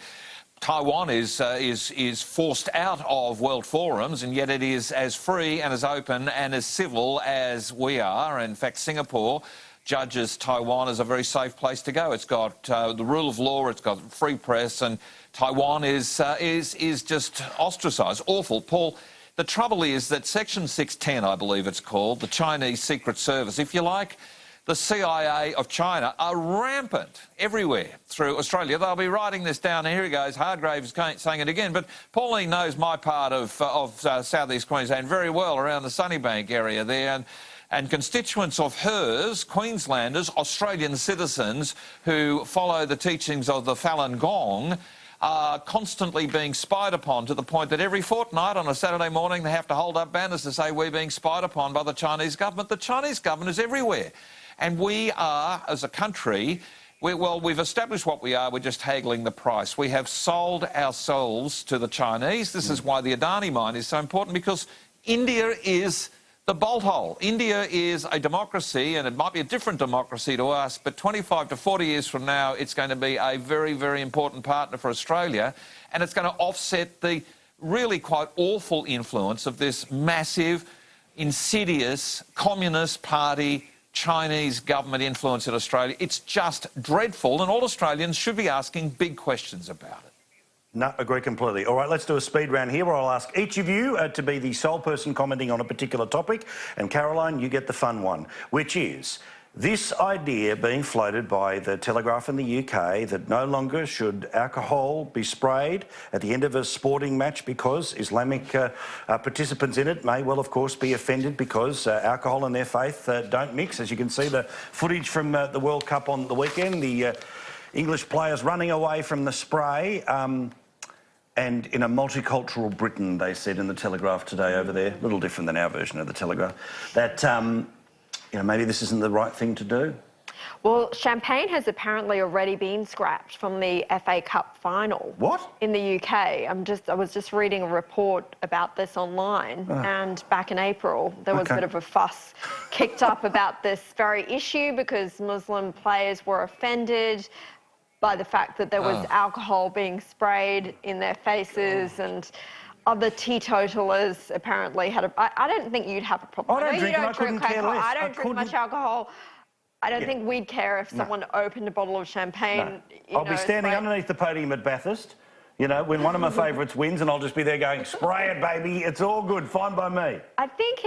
[SPEAKER 9] Taiwan is forced out of world forums, and yet it is as free and as open and as civil as we are. In fact, Singapore judges Taiwan as a very safe place to go. It's got the rule of law, it's got free press, and Taiwan is just ostracised. Awful. Paul, the trouble is that Section 610, I believe it's called, the Chinese Secret Service, if you like, the CIA of China, are rampant everywhere through Australia. They'll be writing this down. Here he goes. Hargraves saying it again. But Pauline knows my part of southeast Queensland very well, around the Sunnybank area there. And constituents of hers, Queenslanders, Australian citizens who follow the teachings of the Falun Gong, are constantly being spied upon, to the point that every fortnight on a Saturday morning they have to hold up banners to say we're being spied upon by the Chinese government. The Chinese government is everywhere. And we are, as a country, we've established what we are. We're just haggling the price. We have sold ourselves to the Chinese. This is why the Adani mine is so important, because India is the bolt hole. India is a democracy, and it might be a different democracy to us, but 25 to 40 years from now, it's going to be a very, very important partner for Australia, and it's going to offset the really quite awful influence of this massive, insidious Communist Party Chinese government influence in Australia. It's just dreadful, and all Australians should be asking big questions about it.
[SPEAKER 2] No, agree completely. All right, let's do a speed round here where I'll ask each of you to be the sole person commenting on a particular topic. And Caroline, you get the fun one, which is this idea being floated by the Telegraph in the UK that no longer should alcohol be sprayed at the end of a sporting match because Islamic participants in it may well, of course, be offended because alcohol and their faith don't mix. As you can see, the footage from the World Cup on the weekend, the English players running away from the spray. And in a multicultural Britain, they said in the Telegraph today over there, a little different than our version of the Telegraph, that you know, maybe this isn't the right thing to do.
[SPEAKER 10] Well, champagne has apparently already been scrapped from the FA Cup final.
[SPEAKER 2] What?
[SPEAKER 10] In the UK. I was just reading a report about this online, and back in April there was a bit of a fuss kicked up about this very issue because Muslim players were offended by the fact that there was alcohol being sprayed in their faces, and other teetotalers apparently had a... I don't think you'd have a problem.
[SPEAKER 2] I don't drink, I couldn't care less.
[SPEAKER 10] I don't drink much alcohol. I don't think we'd care if someone opened a bottle of champagne.
[SPEAKER 2] No. I'll be standing underneath the podium at Bathurst, you know, when one of my favourites wins, and I'll just be there going, spray it, baby, it's all good, fine by me.
[SPEAKER 10] I think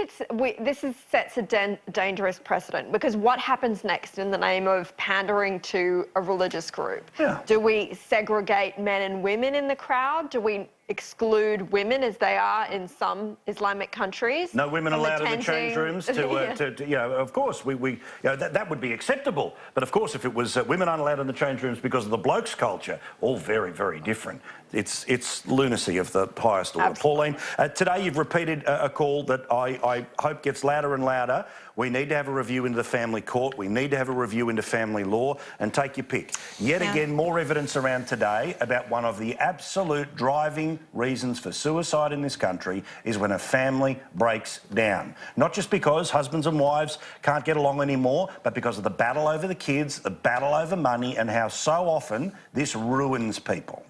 [SPEAKER 10] this sets a dangerous precedent, because what happens next in the name of pandering to a religious group?
[SPEAKER 2] Yeah.
[SPEAKER 10] Do we segregate men and women in the crowd? Do we exclude women, as they are in some Islamic countries?
[SPEAKER 2] No women allowed in the change rooms to you know, of course, you know, that would be acceptable. But of course, if it was women aren't allowed in the change rooms because of the blokes culture, all very, very different. It's lunacy of the highest order. Pauline, today you've repeated a call that I hope gets louder and louder. We need to have a review into the family court. We need to have a review into family law, and take your pick. Yet again, more evidence around today about one of the absolute driving reasons for suicide in this country is when a family breaks down. Not just because husbands and wives can't get along anymore, but because of the battle over the kids, the battle over money, and how so often this ruins people.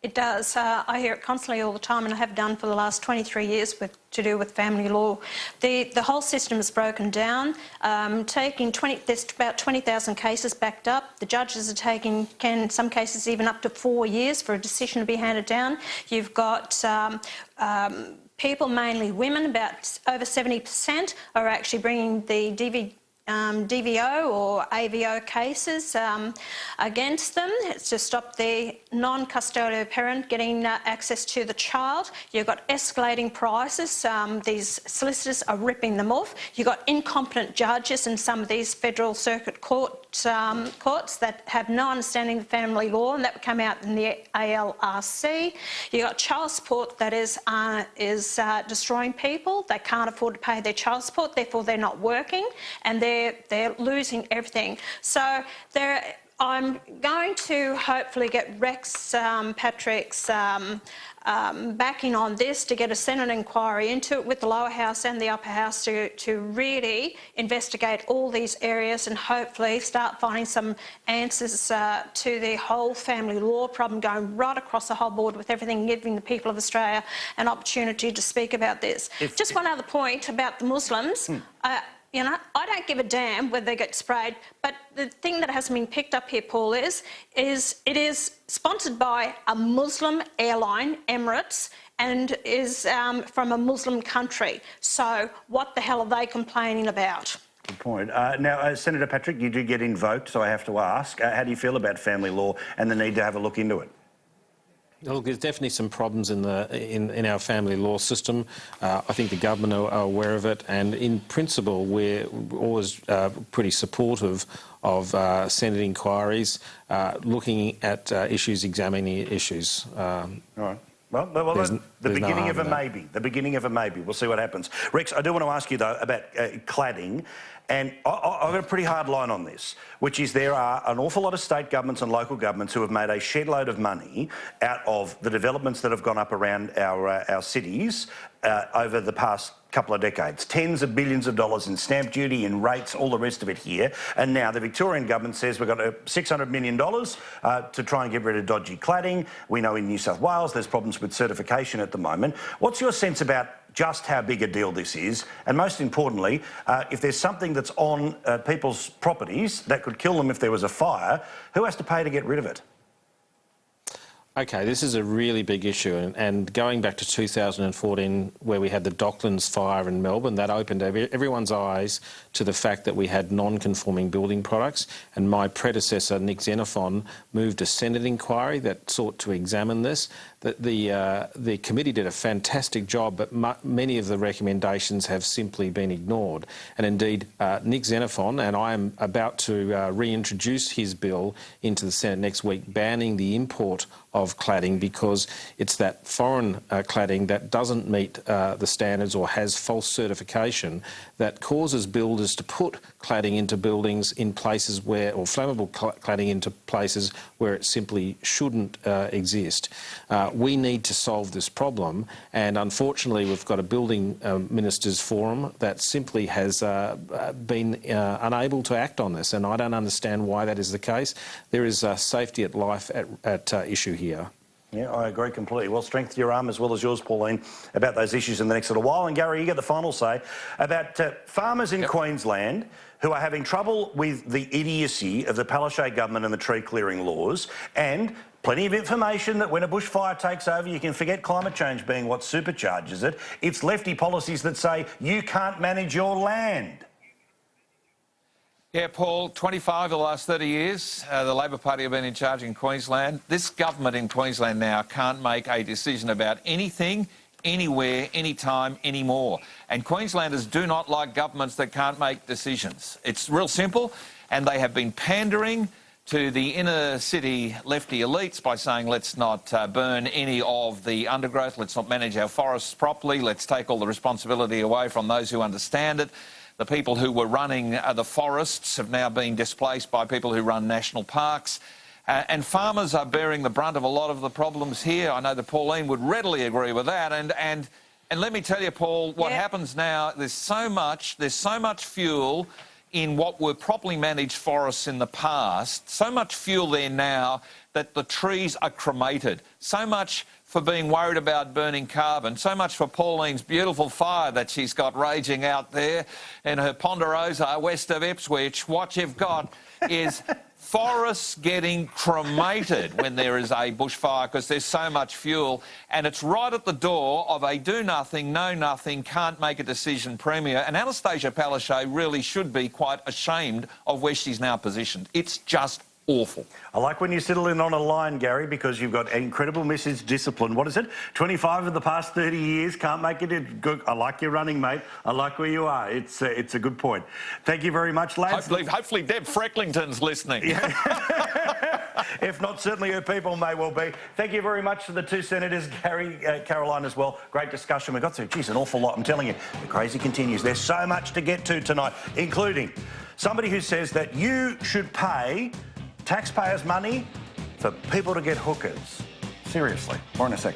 [SPEAKER 6] It does. I hear it constantly all the time, and I have done for the last 23 years to do with family law. The whole system is broken down. There's about 20,000 cases backed up. The judges are taking, in some cases, even up to 4 years for a decision to be handed down. You've got people, mainly women, about over 70% are actually bringing the DVO or AVO cases against them. It's to stop the non-custodial parent getting access to the child. You've got escalating prices. These solicitors are ripping them off. You've got incompetent judges in some of these federal circuit courts that have no understanding of family law, and that would come out in the ALRC. You've got child support that is destroying people. They can't afford to pay their child support, therefore they're not working, and they're losing everything. So I'm going to hopefully get Rex Patrick's backing on this to get a Senate inquiry into it with the lower house and the upper house to really investigate all these areas and hopefully start finding some answers to the whole family law problem going right across the whole board with everything, giving the people of Australia an opportunity to speak about this. Just one other point about the Muslims. You know, I don't give a damn whether they get sprayed, but the thing that hasn't been picked up here, Paul, is it is sponsored by a Muslim airline, Emirates, and is from a Muslim country. So what the hell are they complaining about?
[SPEAKER 2] Good point. Now, Senator Patrick, you do get invoked, so I have to ask, how do you feel about family law and the need to have a look into it?
[SPEAKER 8] Look, there's definitely some problems in our family law system. I think the government are aware of it, and in principle, we're always pretty supportive of Senate inquiries, looking at issues, examining issues.
[SPEAKER 2] All right. Well, the beginning of a maybe. The beginning of a maybe. We'll see what happens. Rex, I do want to ask you, though, about cladding. And I've got a pretty hard line on this, which is there are an awful lot of state governments and local governments who have made a shed load of money out of the developments that have gone up around our cities over the past couple of decades. Tens of billions of dollars in stamp duty, in rates, all the rest of it here. And now the Victorian government says we've got $600 million to try and get rid of dodgy cladding. We know in New South Wales there's problems with certification at the moment. What's your sense about just how big a deal this is? And most importantly, if there's something that's on people's properties that could kill them if there was a fire, who has to pay to get rid of it?
[SPEAKER 8] Okay, this is a really big issue, and going back to 2014, where we had the Docklands fire in Melbourne, that opened everyone's eyes to the fact that we had non-conforming building products, and my predecessor, Nick Xenophon, moved a Senate inquiry that sought to examine this. The committee did a fantastic job, but many of the recommendations have simply been ignored. And indeed, Nick Xenophon, and I am about to reintroduce his bill into the Senate next week, banning the import of cladding, because it's that foreign cladding that doesn't meet the standards or has false certification that causes builders to put cladding into buildings in places where, or flammable cladding into places where it simply shouldn't exist. We need to solve this problem, and unfortunately we've got a building ministers forum that simply has been unable to act on this, and I don't understand why that is the case. There is safety at life at issue here.
[SPEAKER 2] Yeah, I agree completely. Well, strength to your arm as well as yours, Pauline, about those issues in the next little while. And Gary, you get the final say about farmers in Queensland who are having trouble with the idiocy of the Palaszczuk government and the tree clearing laws, and plenty of information that when a bushfire takes over, you can forget climate change being what supercharges it. It's lefty policies that say you can't manage your land.
[SPEAKER 9] Yeah, Paul, 25 of the last 30 years, the Labor Party have been in charge in Queensland. This government in Queensland now can't make a decision about anything, anywhere, anytime, anymore. And Queenslanders do not like governments that can't make decisions. It's real simple, and they have been pandering to the inner city lefty elites by saying let's not burn any of the undergrowth, let's not manage our forests properly, let's take all the responsibility away from those who understand it. The people who were running the forests have now been displaced by people who run national parks. And farmers are bearing the brunt of a lot of the problems here. I know that Pauline would readily agree with that. And let me tell you, Paul, what happens now, there's so much fuel in what were properly managed forests in the past, so much fuel there now that the trees are cremated. So much for being worried about burning carbon, so much for Pauline's beautiful fire that she's got raging out there in her Ponderosa west of Ipswich. What you've got is forests getting cremated when there is a bushfire because there's so much fuel, and it's right at the door of a do-nothing, know-nothing, can't-make-a-decision Premier. And Anastasia Palaszczuk really should be quite ashamed of where she's now positioned. It's just awful.
[SPEAKER 2] I like when you settle in on a line, Gary, because you've got incredible message discipline. What is it? 25 of the past 30 years, can't make it good. I like your running, mate. I like where you are. It's a good point. Thank you very much, lads.
[SPEAKER 9] Hopefully Deb Frecklington's listening.
[SPEAKER 2] If not, certainly her people may well be. Thank you very much to the two senators, Gary, Caroline as well. Great discussion. We got through, geez, an awful lot. I'm telling you, the crazy continues. There's so much to get to tonight, including somebody who says that you should pay taxpayers' money for people to get hookers. Seriously. More in a sec.